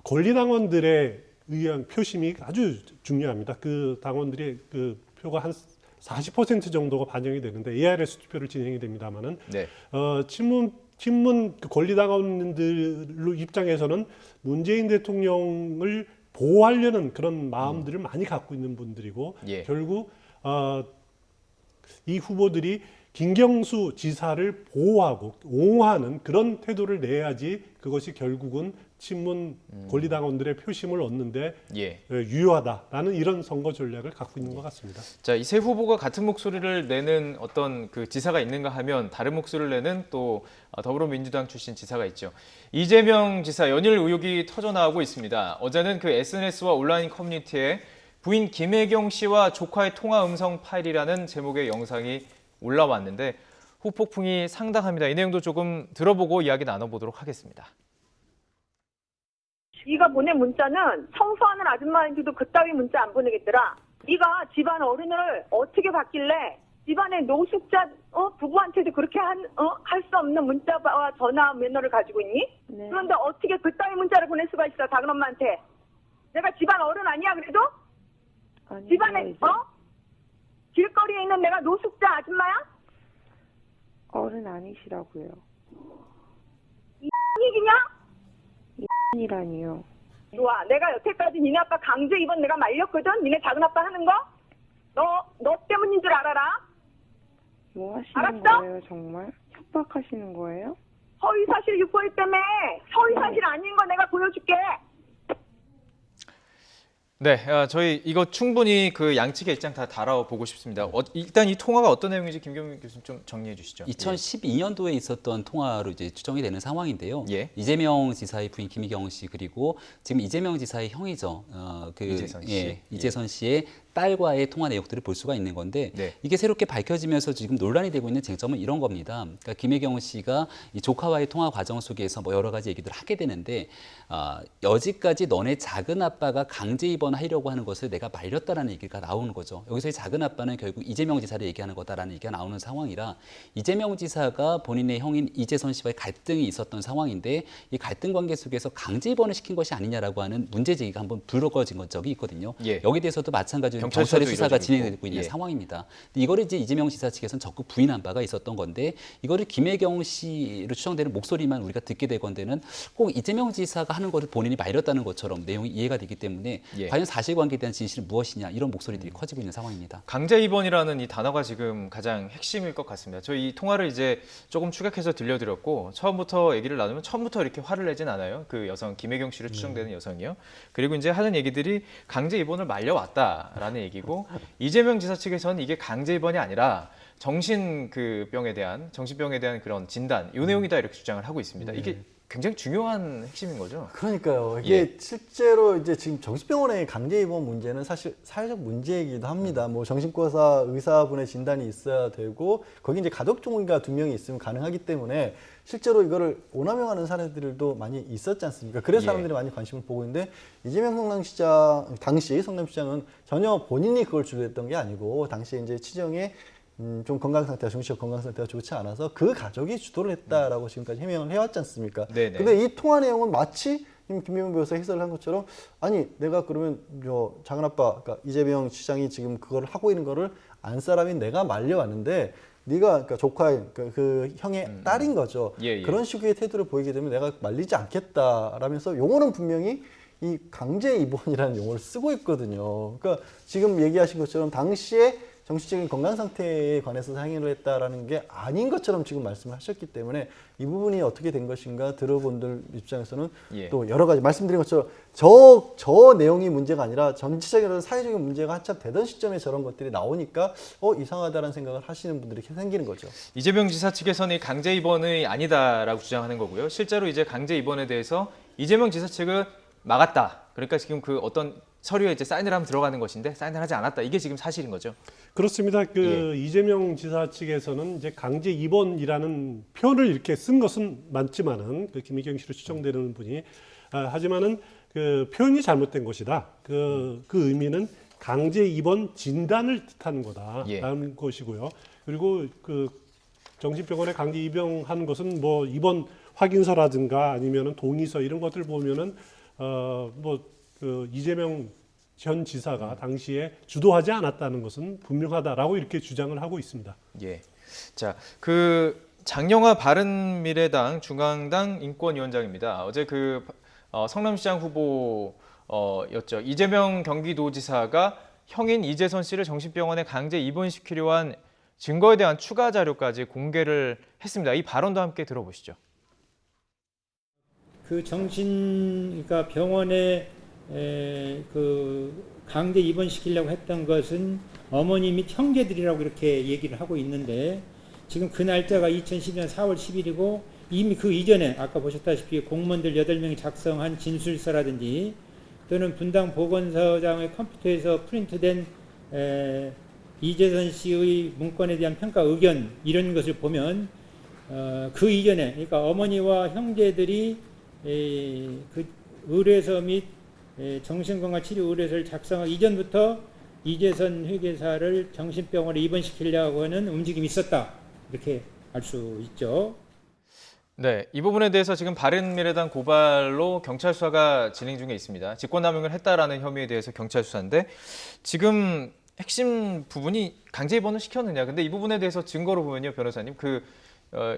권리당원들에 의한 표심이 아주 중요합니다. 그 당원들의 그 표가 한 40% 정도가 반영이 되는데 ARS 투표를 진행이 됩니다만은 친문 권리당원들 입장에서는 문재인 대통령을 보호하려는 그런 마음들을 많이 갖고 있는 분들이고 결국 이 후보들이 김경수 지사를 보호하고 옹호하는 그런 태도를 내야지 그것이 결국은 친문 권리당원들의 표심을 얻는데 유효하다라는 이런 선거 전략을 갖고 있는 것 같습니다. 자, 이 세 후보가 같은 목소리를 내는 어떤 그 지사가 있는가 하면 다른 목소리를 내는 또 더불어민주당 출신 지사가 있죠. 이재명 지사 연일 의혹이 터져나오고 있습니다. 어제는 그 SNS와 온라인 커뮤니티에 부인 김혜경 씨와 조카의 통화 음성 파일이라는 제목의 영상이 올라왔는데 후폭풍이 상당합니다. 이 내용도 조금 들어보고 이야기 나눠보도록 하겠습니다. 네가 보낸 문자는 청소하는 아줌마한테도 그따위 문자 안 보내겠더라. 네가 집안 어른을 어떻게 받길래 집안의 노숙자 부부한테도 그렇게 할 수 없는 문자와 전화 매너를 가지고 있니? 그런데 어떻게 그따위 문자를 보낼 수가 있어, 작은 엄마한테? 내가 집안 어른 아니야 그래도? 아니, 집안에 길거리에 있는 내가 노숙자 아줌마야? 어른 아니시라고요. 이 얘기냐? 이라니요. 좋아. 내가 여태까지 니네 아빠 강제 입원 내가 말렸거든? 니네 작은 아빠 하는 거? 너 때문인 줄 알아라? 뭐 하시는 알았어? 거예요, 정말? 협박하시는 거예요? 허위사실 유포일 때문에 허위사실 아닌 거 내가 보여줄게. 네, 저희 이거 충분히 그 양측의 입장 다 다뤄보고 싶습니다. 일단 이 통화가 어떤 내용인지 김경민 교수님 좀 정리해 주시죠. 2012년도에 있었던 통화로 이제 추정이 되는 상황인데요. 이재명 지사의 부인 김희경 씨 그리고 지금 이재명 지사의 형이죠. 이재선 씨. 이재선 씨의 딸과의 통화 내역들을 볼 수가 있는 건데 이게 새롭게 밝혀지면서 지금 논란이 되고 있는 쟁점은 이런 겁니다. 그러니까 김혜경 씨가 이 조카와의 통화 과정 속에서 뭐 여러 가지 얘기들을 하게 되는데 여지까지 너네 작은 아빠가 강제 입원하려고 하는 것을 내가 말렸다라는 얘기가 나오는 거죠. 여기서의 작은 아빠는 결국 이재명 지사를 얘기하는 거다라는 얘기가 나오는 상황이라 이재명 지사가 본인의 형인 이재선 씨와의 갈등이 있었던 상황인데 이 갈등 관계 속에서 강제 입원을 시킨 것이 아니냐라고 하는 문제 제기가 한번 불거진 적이 있거든요. 예. 여기에 대해서도 마찬가지로 경찰서도 경찰의 수사가 이루어지고 있고. 진행되고 있는 예. 상황입니다. 근데 이거를 이제 이재명 지사 측에서는 적극 부인한 바가 있었던 건데 이거를 김혜경 씨로 추정되는 목소리만 우리가 듣게 되건대는 꼭 이재명 지사가 하는 것을 본인이 말렸다는 것처럼 내용이 이해가 되기 때문에 예. 과연 사실관계에 대한 진실은 무엇이냐 이런 목소리들이 커지고 있는 상황입니다. 강제 입원이라는 이 단어가 지금 가장 핵심일 것 같습니다. 저희 이 통화를 이제 조금 추격해서 들려드렸고 처음부터 얘기를 나누면 처음부터 이렇게 화를 내진 않아요. 그 여성 김혜경 씨로 추정되는 여성이요. 그리고 이제 하는 얘기들이 강제 입원을 말려왔다라는 얘기고 이재명 지사 측에서는 이게 강제 입원이 아니라 정신병에 대한 그런 진단 이 내용이다 이렇게 주장을 하고 있습니다. 이게 굉장히 중요한 핵심인 거죠. 그러니까요. 이게 실제로 이제 지금 정신병원의 강제 입원 문제는 사실 사회적 문제이기도 합니다. 뭐 정신과사 의사분의 진단이 있어야 되고 거기 이제 가족 종류가 2명이 있으면 가능하기 때문에 실제로 이거를 오남용하는 사례들도 많이 있었지 않습니까? 그래서 사람들이 많이 관심을 보고 있는데 이재명 성남시장 당시 성남시장은 전혀 본인이 그걸 주도했던 게 아니고 당시에 이제 치정에 좀 건강 상태가 정신적 건강 상태가 좋지 않아서 그 가족이 주도를 했다라고 지금까지 해명을 해왔지 않습니까? 네네. 근데 이 통화 내용은 마치 김명훈 변호사 해설을 한 것처럼 아니 내가 그러면 작은 아빠 그러니까 이재명 시장이 지금 그걸 하고 있는 거를 안 사람인 내가 말려왔는데 네가 그러니까 조카인 그 형의 딸인 거죠. 그런 식의 태도를 보이게 되면 내가 말리지 않겠다라면서 용어는 분명히 이 강제 입원이라는 용어를 쓰고 있거든요. 그러니까 지금 얘기하신 것처럼 당시에 정신적인 건강 상태에 관해서 상의를 했다라는 게 아닌 것처럼 지금 말씀을 하셨기 때문에 이 부분이 어떻게 된 것인가 들어본들 입장에서는 또 여러 가지 말씀드린 것처럼 저 내용이 문제가 아니라 전체적인 사회적인 문제가 한참 되던 시점에 저런 것들이 나오니까 이상하다라는 생각을 하시는 분들이 생기는 거죠. 이재명 지사 측에서는 강제 입원이 아니다라고 주장하는 거고요. 실제로 이제 강제 입원에 대해서 이재명 지사 측은 막았다. 그러니까 지금 그 어떤 서류에 이제 사인을 하면 들어가는 것인데 사인을 하지 않았다. 이게 지금 사실인 거죠. 그렇습니다. 이재명 지사 측에서는 이제 강제 입원이라는 표현을 이렇게 쓴 것은 맞지만은 그 김혜경 씨로 추정되는 분이 하지만은 그 표현이 잘못된 것이다. 그 의미는 강제 입원 진단을 뜻하는 거다라는 것이고요. 그리고 그 정신병원에 강제 입원하는 것은 뭐 입원 확인서라든가 아니면은 동의서 이런 것들 보면은 그 이재명 전 지사가 당시에 주도하지 않았다는 것은 분명하다라고 이렇게 주장을 하고 있습니다. 예. 자, 그 장영하 바른미래당 중앙당 인권위원장입니다. 어제 그 성남시장 후보였죠. 이재명 경기도지사가 형인 이재선 씨를 정신병원에 강제 입원시키려 한 증거에 대한 추가 자료까지 공개를 했습니다. 이 발언도 함께 들어보시죠. 그 그러니까 병원에 그 강제 입원시키려고 했던 것은 어머니 및 형제들이라고 이렇게 얘기를 하고 있는데 지금 그 날짜가 2012년 4월 10일이고 이미 그 이전에 아까 보셨다시피 공무원들 8명이 작성한 진술서라든지 또는 분당 보건소장의 컴퓨터에서 프린트된 이재선 씨의 문건에 대한 평가 의견 이런 것을 보면 그 이전에 그러니까 어머니와 형제들이 그 의뢰서 및 정신건강치료 의뢰서를 작성하기 이전부터 이재선 회계사를 정신병원에 입원시키려고 하는 움직임이 있었다. 이렇게 알 수 있죠. 네, 이 부분에 대해서 지금 바른미래당 고발로 경찰 수사가 진행 중에 있습니다. 직권남용을 했다라는 혐의에 대해서 경찰 수사인데 지금 핵심 부분이 강제 입원을 시켰느냐. 근데 이 부분에 대해서 증거로 보면요, 변호사님,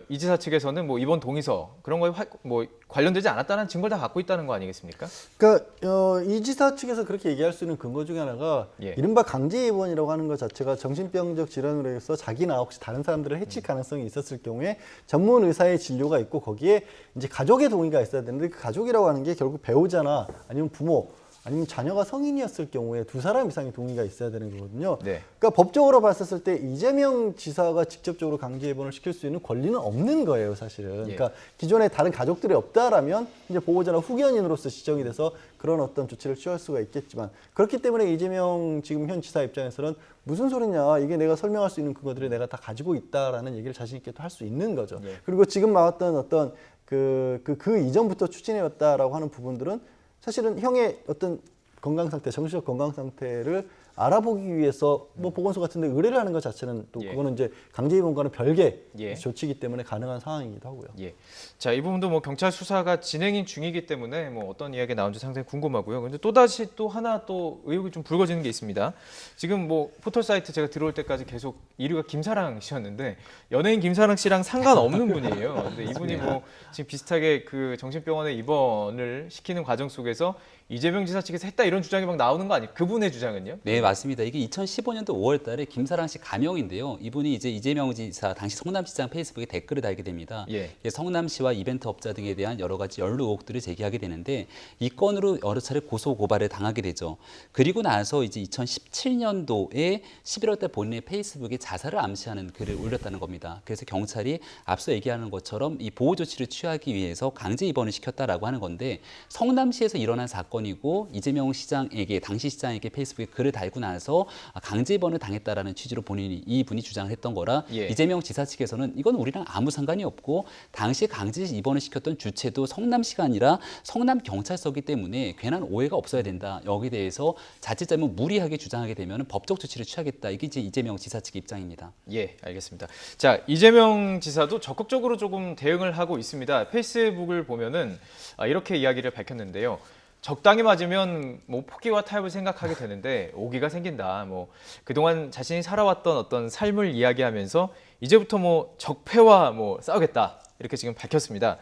이 지사 측에서는 뭐 입원 동의서 그런 거에 뭐 관련되지 않았다는 증거를 다 갖고 있다는 거 아니겠습니까? 그러니까 이 지사 측에서 그렇게 얘기할 수 있는 근거 중에 하나가 이른바 강제 입원이라고 하는 것 자체가 정신병적 질환으로 해서 자기나 혹시 다른 사람들을 해칠 가능성이 있었을 경우에 전문 의사의 진료가 있고 거기에 이제 가족의 동의가 있어야 되는데 그 가족이라고 하는 게 결국 배우자나 아니면 부모 아니면 자녀가 성인이었을 경우에 2사람 이상의 동의가 있어야 되는 거거든요. 그러니까 법적으로 봤었을 때 이재명 지사가 직접적으로 강제 입원을 시킬 수 있는 권리는 없는 거예요, 사실은. 그러니까 기존에 다른 가족들이 없다라면 이제 보호자나 후견인으로서 지정이 돼서 그런 어떤 조치를 취할 수가 있겠지만 그렇기 때문에 이재명 지금 현 지사 입장에서는 무슨 소리냐, 이게 내가 설명할 수 있는 그거들을 내가 다 가지고 있다라는 얘기를 자신 있게 또 할 수 있는 거죠. 그리고 지금 나왔던 어떤 그 이전부터 추진해왔다라고 하는 부분들은 사실은 형의 어떤 건강 상태, 정신적 건강 상태를 알아보기 위해서 뭐 보건소 같은데 의뢰를 하는 것 자체는 또 예. 그거는 이제 강제 입원과는 별개 예. 조치이기 때문에 가능한 상황이기도 하고요. 예. 자, 이 부분도 뭐 경찰 수사가 진행 중이기 때문에 뭐 어떤 이야기가 나온지 상당히 궁금하고요. 근데 또다시 또 하나 또 의혹이 좀 불거지는 게 있습니다. 지금 뭐 포털 사이트 제가 들어올 때까지 계속 1위가 김사랑 씨였는데 연예인 김사랑 씨랑 상관없는 분이에요. 근데 이분이 뭐 지금 비슷하게 그 정신병원에 입원을 시키는 과정 속에서 이재명 지사 측에서 했다 이런 주장이 막 나오는 거 아니에요? 그분의 주장은요? 네, 맞습니다. 이게 2015년도 5월 달에 김사랑 씨 가명인데요. 이분이 이제 이재명 지사 당시 성남시장 페이스북에 댓글을 달게 됩니다. 예. 성남시와 이벤트 업자 등에 대한 여러 가지 연루 의혹들을 제기하게 되는데 이 건으로 여러 차례 고소 고발을 당하게 되죠. 그리고 나서 이제 2017년도에 11월 달 본인의 페이스북에 자살을 암시하는 글을 올렸다는 겁니다. 그래서 경찰이 앞서 얘기하는 것처럼 이 보호 조치를 취하기 위해서 강제 입원을 시켰다라고 하는 건데 성남시에서 일어난 사건이고 이재명 시장에게 당시 시장에게 페이스북에 글을 달고 나서 강제 입원을 당했다라는 취지로 이분이 주장을 했던 거라 예. 이재명 지사 측에서는 이건 우리랑 아무 상관이 없고 당시 강제 입원을 시켰던 주체도 성남시가 아니라 성남경찰서이기 때문에 괜한 오해가 없어야 된다. 여기에 대해서 자칫 잘못 무리하게 주장하게 되면 법적 조치를 취하겠다. 이게 이제 이재명 지사 측의 입장입니다. 예, 알겠습니다. 자, 이재명 지사도 적극적으로 조금 대응을 하고 있습니다. 페이스북을 보면은 이렇게 이야기를 밝혔는데요. 적당히 맞으면 뭐 포기와 타협을 생각하게 되는데 오기가 생긴다. 뭐 그동안 자신이 살아왔던 어떤 삶을 이야기하면서 이제부터 뭐 적폐와 뭐 싸우겠다. 이렇게 지금 밝혔습니다.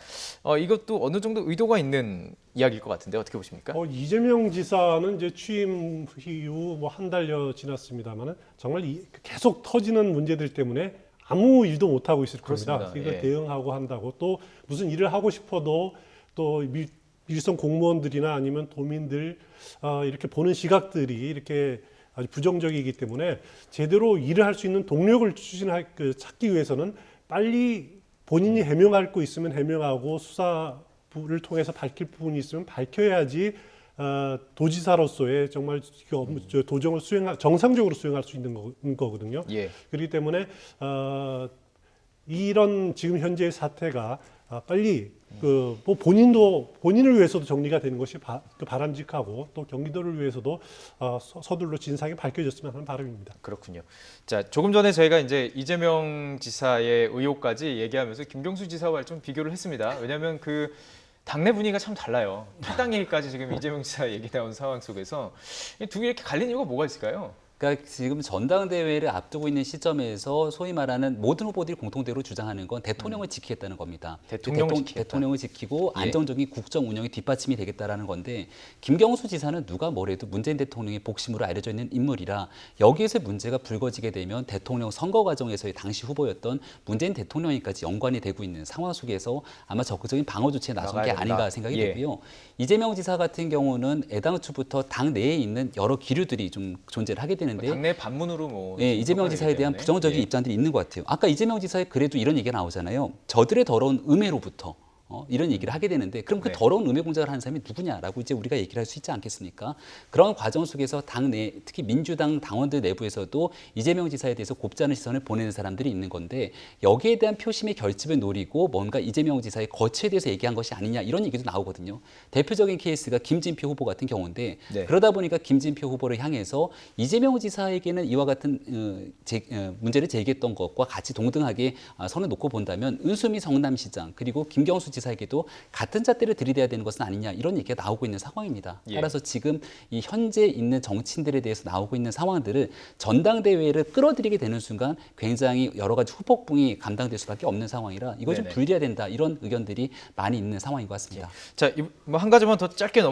이것도 어느 정도 의도가 있는 이야기일 것 같은데 어떻게 보십니까? 이재명 지사는 이제 취임 이후 뭐 한 달여 지났습니다만은 정말 계속 터지는 문제들 때문에 아무 일도 못 하고 있을 겁니다. 그렇습니다. 이걸 예. 대응하고 한다고 또 무슨 일을 하고 싶어도 또 일선 공무원들이나 아니면 도민들 이렇게 보는 시각들이 이렇게 아주 부정적이기 때문에 제대로 일을 할 수 있는 동력을 찾기 위해서는 빨리 본인이 해명할 거 있으면 해명하고 수사부를 통해서 밝힐 부분이 있으면 밝혀야지 도지사로서의 정말 도정을 정상적으로 수행할 수 있는 거거든요. 예. 그렇기 때문에 이런 지금 현재의 사태가 빨리 뭐 본인을 위해서도 정리가 되는 것이 바람직하고 또 경기도를 위해서도 서둘러 진상이 밝혀졌으면 하는 바람입니다. 그렇군요. 자, 조금 전에 저희가 이제 이재명 지사의 의혹까지 얘기하면서 김경수 지사와 좀 비교를 했습니다. 왜냐하면 그 당내 분위기가 참 달라요. 탈당 얘기까지 지금 이재명 지사 얘기 나온 상황 속에서 두 개 이렇게 갈린 이유가 뭐가 있을까요? 그러니까 지금 전당대회를 앞두고 있는 시점에서 소위 말하는 모든 후보들이 공통대로 주장하는 건 대통령을 지키겠다는 겁니다. 대통령을 지키고 안정적인 국정 운영이 뒷받침이 되겠다라는 건데 김경수 지사는 누가 뭐래도 문재인 대통령의 복심으로 알려져 있는 인물이라 여기에서 문제가 불거지게 되면 대통령 선거 과정에서의 당시 후보였던 문재인 대통령이까지 연관이 되고 있는 상황 속에서 아마 적극적인 방어 조치에 나선 게 아닌가 생각이 되고요. 이재명 지사 같은 경우는 애당초부터 당 내에 있는 여러 기류들이 좀 존재를 하게 되는 당내 반문으로 뭐 이재명 지사에 대한 부정적인 입장들이 있는 것 같아요. 아까 이재명 지사의 글에도 이런 얘기가 나오잖아요. 저들의 더러운 음해로부터 이런 얘기를 하게 되는데 그럼 그 더러운 음해 공작을 하는 사람이 누구냐라고 이제 우리가 얘기를 할 수 있지 않겠습니까? 그런 과정 속에서 당내 특히 민주당 당원들 내부에서도 이재명 지사에 대해서 곱지 않은 시선을 보내는 사람들이 있는 건데 여기에 대한 표심의 결집을 노리고 뭔가 이재명 지사의 거취에 대해서 얘기한 것이 아니냐 이런 얘기도 나오거든요. 대표적인 케이스가 김진표 후보 같은 경우인데 그러다 보니까 김진표 후보를 향해서 이재명 지사에게는 이와 같은 문제를 제기했던 것과 같이 동등하게 선을 놓고 본다면 은수미 성남시장 그리고 김경수 지사에게도 같은 잣대를 들이대야 되는 것은 아니냐 이런 얘기가 나오고 있는 상황입니다. 따라서 지금 이 현재 있는 정치인들에 대해서 나오고 있는 상황들을 전당대회를 끌어들이게 되는 순간 굉장히 여러 가지 후폭풍이 감당될 수밖에 없는 상황이라 이걸 좀 분리해야 된다 이런 의견들이 많이 있는 상황인 것 같습니다. 자, 뭐 한 가지만 더 짧게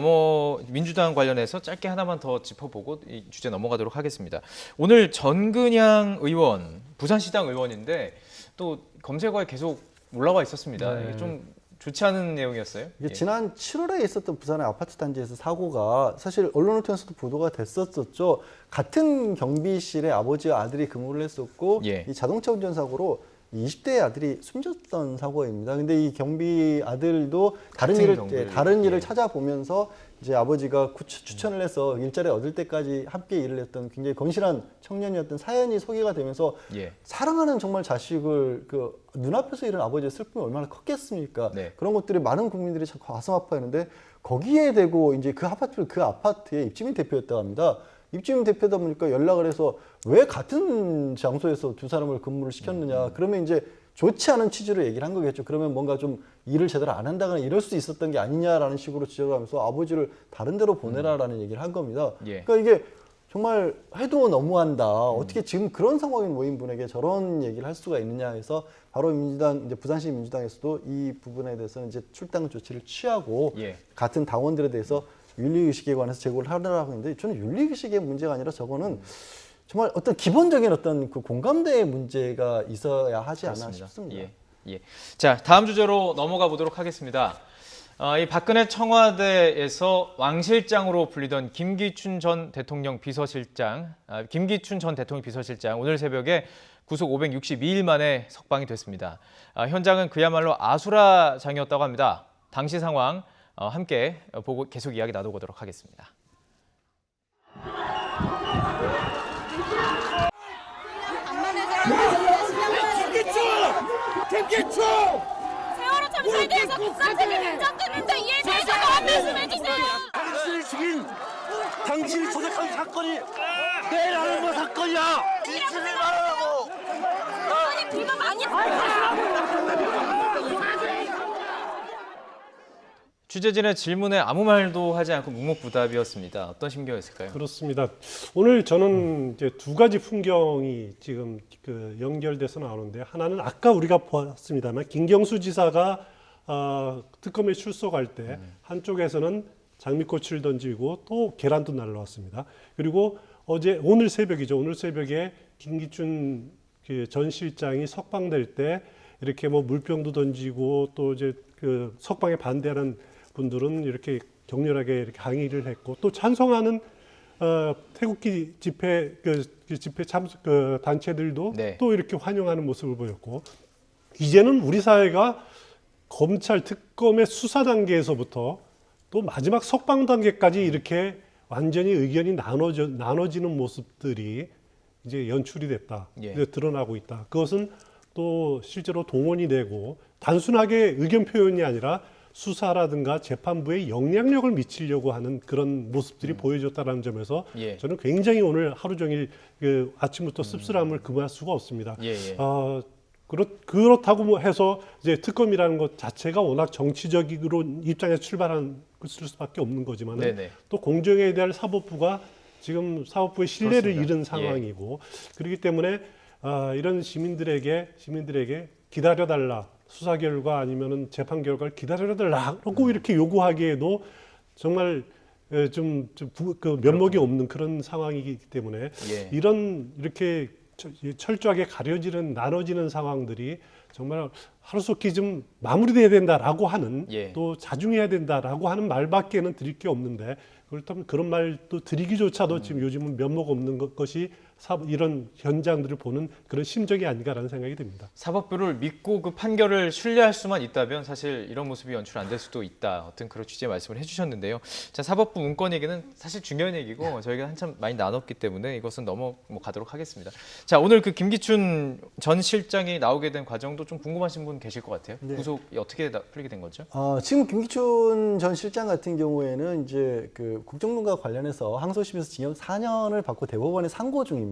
민주당 관련해서 짧게 하나만 더 짚어보고 이 주제 넘어가도록 하겠습니다. 오늘 전근양 의원, 부산시당 의원인데 또 검색어에 계속 올라와 있었습니다. 이게 좀 좋지 않은 내용이었어요. 지난 7월에 있었던 부산의 아파트 단지에서 사고가 사실 언론을 통해서도 보도가 됐었죠. 같은 경비실에 아버지와 아들이 근무를 했었고 이 자동차 운전 사고로 20대 아들이 숨졌던 사고입니다. 근데 이 경비 아들도 다른 일을 찾아보면서 이제 아버지가 추천을 해서 일자리 얻을 때까지 함께 일을 했던 굉장히 건실한 청년이었던 사연이 소개가 되면서 사랑하는 정말 자식을 눈앞에서 잃은 아버지의 슬픔이 얼마나 컸겠습니까? 그런 것들이 많은 국민들이 참 가슴 아파했는데 거기에 대고 이제 그 아파트의 입주민 대표였다고 합니다. 입주민 대표다 보니까 연락을 해서 왜 같은 장소에서 두 사람을 근무를 시켰느냐. 그러면 이제 좋지 않은 취지로 얘기를 한 거겠죠. 그러면 뭔가 좀 일을 제대로 안 한다거나 이럴 수 있었던 게 아니냐라는 식으로 지적을 하면서 아버지를 다른 데로 보내라라는 얘기를 한 겁니다. 그러니까 이게 정말 해도 너무한다. 어떻게 지금 그런 상황인 모임분에게 저런 얘기를 할 수가 있느냐 해서 바로 민주당, 이제 부산시 민주당에서도 이 부분에 대해서는 이제 출당 조치를 취하고 같은 당원들에 대해서 윤리의식에 관해서 제고를 하려고 했는데 저는 윤리의식의 문제가 아니라 저거는 정말 어떤 기본적인 어떤 그 공감대의 문제가 있어야 하지 않나 싶습니다. 자, 다음 주제로 넘어가 보도록 하겠습니다. 이 박근혜 청와대에서 왕 실장으로 불리던 김기춘 전 대통령 비서실장 오늘 새벽에 구속 562일 만에 석방이 됐습니다. 현장은 그야말로 아수라장이었다고 합니다. 당시 상황 함께 보고 계속 이야기 나눠보도록 하겠습니다. 김기춘! 세월호 참사에 대해서 국가 책임 인정되는데 이에 대해서 한 말씀 해주세요. 당신이 죽인, 당신이 조작한 사건이 내일 하는 거 사건이야. 진실을 말하라고. 아니 비가 많이 취재진의 질문에 아무 말도 하지 않고 묵묵부답이었습니다. 어떤 심경이었을까요? 그렇습니다. 오늘 저는 이제 두 가지 풍경이 지금 그 연결돼서 나오는데 하나는 아까 우리가 봤습니다만 김경수 지사가 특검에 출석할 때 한쪽에서는 장미꽃을 던지고 또 계란도 날라왔습니다. 그리고 오늘 새벽이죠. 오늘 새벽에 김기춘 전 실장이 석방될 때 이렇게 뭐 물병도 던지고 또 이제 그 석방에 반대하는 분들은 이렇게 격렬하게 이렇게 항의를 했고 또 찬성하는 태극기 집회 집회 참석 단체들도 또 이렇게 환영하는 모습을 보였고 이제는 우리 사회가 검찰 특검의 수사 단계에서부터 또 마지막 석방 단계까지 이렇게 완전히 의견이 나눠지는 모습들이 이제 연출이 됐다, 이제 드러나고 있다. 그것은 또 실제로 동원이 되고 단순하게 의견 표현이 아니라 수사라든가 재판부에 영향력을 미치려고 하는 그런 모습들이 보여졌다는 점에서 저는 굉장히 오늘 하루 종일 그 아침부터 씁쓸함을 금할 수가 없습니다. 그렇다고 해서 이제 특검이라는 것 자체가 워낙 정치적으로 입장에서 출발한 수밖에 없는 거지만 또 공정에 대한 사법부가 지금 사법부의 신뢰를 잃은 상황이고 그렇기 때문에 이런 시민들에게 기다려달라. 수사 결과 아니면은 재판 결과를 기다려달라고 이렇게 요구하기에도 정말 좀 그 면목이 없는 그런 상황이기 때문에 이런 이렇게 철저하게 나눠지는 상황들이 정말 하루속히 좀 마무리돼야 된다라고 하는 또 자중해야 된다라고 하는 말밖에는 드릴 게 없는데 그렇다면 그런 말도 드리기조차도 지금 요즘은 면목 없는 것이 이런 현장들을 보는 그런 심정이 아닌가라는 생각이 듭니다. 사법부를 믿고 그 판결을 신뢰할 수만 있다면 사실 이런 모습이 연출 안 될 수도 있다. 어떤 그런 취지의 말씀을 해주셨는데요. 자, 사법부 문건 얘기는 사실 중요한 얘기고 저희가 한참 많이 나눴기 때문에 이것은 넘어가도록 하겠습니다. 자, 오늘 그 김기춘 전 실장이 나오게 된 과정도 좀 궁금하신 분 계실 것 같아요. 구속이 어떻게 풀리게 된 거죠? 지금 김기춘 전 실장 같은 경우에는 이제 그 국정농가 관련해서 항소심에서 징역 4년을 받고 대법원에 상고 중입니다.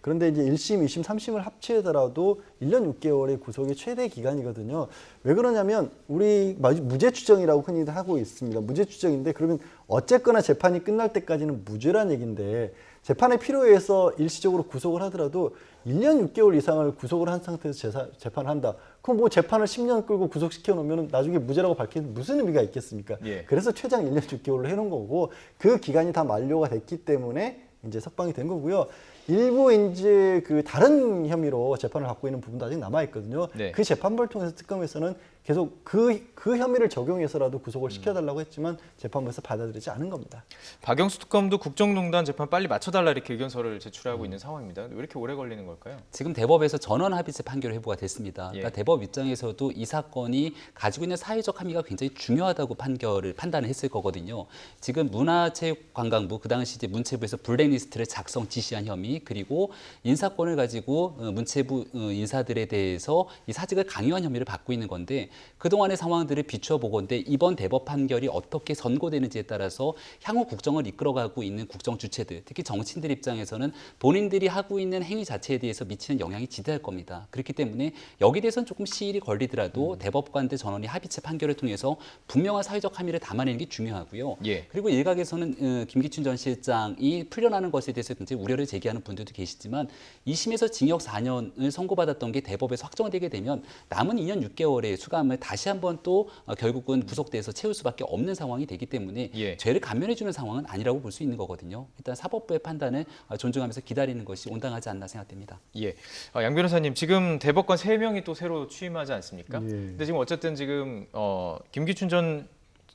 그런데 이제 1심, 2심, 3심을 합치더라도 1년 6개월의 구속이 최대 기간이거든요. 왜 그러냐면 우리 무죄 추정이라고 흔히들 하고 있습니다. 무죄 추정인데 그러면 어쨌거나 재판이 끝날 때까지는 무죄란 얘기인데 재판에 필요해서 일시적으로 구속을 하더라도 1년 6개월 이상을 구속을 한 상태에서 재판을 한다. 그럼 뭐 재판을 10년 끌고 구속시켜 놓으면 나중에 무죄라고 밝히는 무슨 의미가 있겠습니까? 그래서 최장 1년 6개월로 해놓은 거고 그 기간이 다 만료가 됐기 때문에 이제 석방이 된 거고요. 일부 이제 그 다른 혐의로 재판을 받고 있는 부분도 아직 남아 있거든요. 그 재판부를 통해서 특검에서는 계속 그 혐의를 적용해서라도 구속을 시켜달라고 했지만 재판부에서 받아들이지 않은 겁니다. 박영수 특검도 국정농단 재판 빨리 맞춰달라 이렇게 의견서를 제출하고 있는 상황입니다. 왜 이렇게 오래 걸리는 걸까요? 지금 대법에서 전원 합의체 판결 회부가 됐습니다. 그러니까 대법 입장에서도 이 사건이 가지고 있는 사회적 함의가 굉장히 중요하다고 판단을 했을 거거든요. 지금 문화체육관광부 그 당시 이제 문체부에서 블랙리스트를 작성 지시한 혐의 그리고 인사권을 가지고 문체부 인사들에 대해서 이 사직을 강요한 혐의를 받고 있는 건데 그동안의 상황들을 비춰보건대 이번 대법 판결이 어떻게 선고되는지에 따라서 향후 국정을 이끌어가고 있는 국정 주체들, 특히 정치인들 입장에서는 본인들이 하고 있는 행위 자체에 대해서 미치는 영향이 지대할 겁니다. 그렇기 때문에 여기에 대해서는 조금 시일이 걸리더라도 대법관들 전원이 합의체 판결을 통해서 분명한 사회적 함의를 담아내는 게 중요하고요. 그리고 일각에서는 김기춘 전 실장이 풀려나는 것에 대해서 굉장히 우려를 제기하는 분들도 계시지만 2심에서 징역 4년을 선고받았던 게 대법에서 확정되게 되면 남은 2년 6개월의 수감을 다시 한번 또 결국은 구속돼서 채울 수밖에 없는 상황이 되기 때문에 죄를 감면해주는 상황은 아니라고 볼 수 있는 거거든요. 일단 사법부의 판단을 존중하면서 기다리는 것이 온당하지 않나 생각됩니다. 양 변호사님, 지금 대법관 3명이 또 새로 취임하지 않습니까? 근데 지금 어쨌든 지금 김기춘 전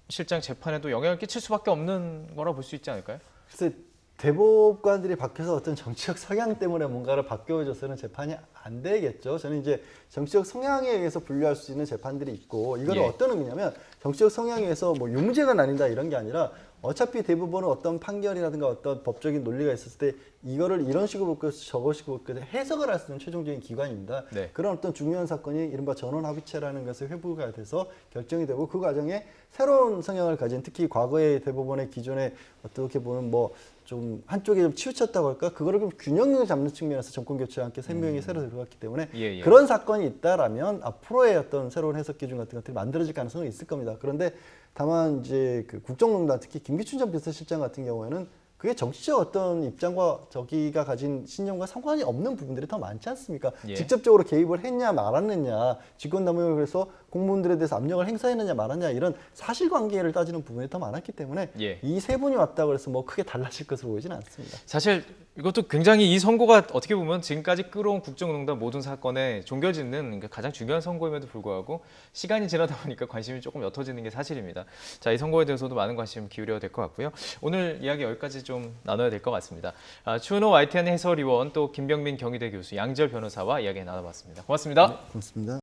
실장 재판에도 영향을 끼칠 수밖에 없는 거라 볼 수 있지 않을까요? 글쎄, 대법관들이 바뀌어서 어떤 정치적 성향 때문에 뭔가를 바뀌어줘서는 재판이 안 되겠죠. 저는 이제 정치적 성향에 의해서 분류할 수 있는 재판들이 있고, 이거는 어떤 의미냐면 정치적 성향에 의해서 뭐 유무죄가 나뉜다 이런 게 아니라 어차피 대부분은 어떤 판결이라든가 어떤 법적인 논리가 있었을 때 이거를 이런 식으로 볼까 저것식으로 볼까 해석을 할 수 있는 최종적인 기관입니다. 그런 어떤 중요한 사건이 이른바 전원합의체라는 것을 회부가 돼서 결정이 되고, 그 과정에 새로운 성향을 가진, 특히 과거의 대법원의 기존에 어떻게 보면 뭐 좀 한쪽에 좀 치우쳤다고 할까, 그거를 좀 균형을 잡는 측면에서 정권 교체와 함께 3명이 새로 들어갔기 때문에 그런 사건이 있다라면 앞으로의 어떤 새로운 해석 기준 같은 것들이 만들어질 가능성은 있을 겁니다. 그런데 다만 이제 그 국정농단, 특히 김기춘 전 비서실장 같은 경우에는 그게 정치적 어떤 입장과 저기가 가진 신념과 상관이 없는 부분들이 더 많지 않습니까? 직접적으로 개입을 했냐 말았느냐, 직권남용을 그래서 공무원들에 대해서 압력을 행사했느냐 말았냐, 이런 사실관계를 따지는 부분이 더 많았기 때문에 이 세 분이 왔다고 해서 뭐 크게 달라질 것으로 보이지는 않습니다. 사실 이것도 굉장히 이 선고가 어떻게 보면 지금까지 끌어온 국정농단 모든 사건에 종결짓는 가장 중요한 선고임에도 불구하고 시간이 지나다 보니까 관심이 조금 옅어지는 게 사실입니다. 자, 이 선고에 대해서도 많은 관심 기울여야 될 것 같고요. 오늘 이야기 여기까지 좀 나눠야 될 것 같습니다. 추은호 YTN 해설위원, 또 김병민 경희대 교수, 양지열 변호사와 이야기 나눠봤습니다. 고맙습니다. 고맙습니다.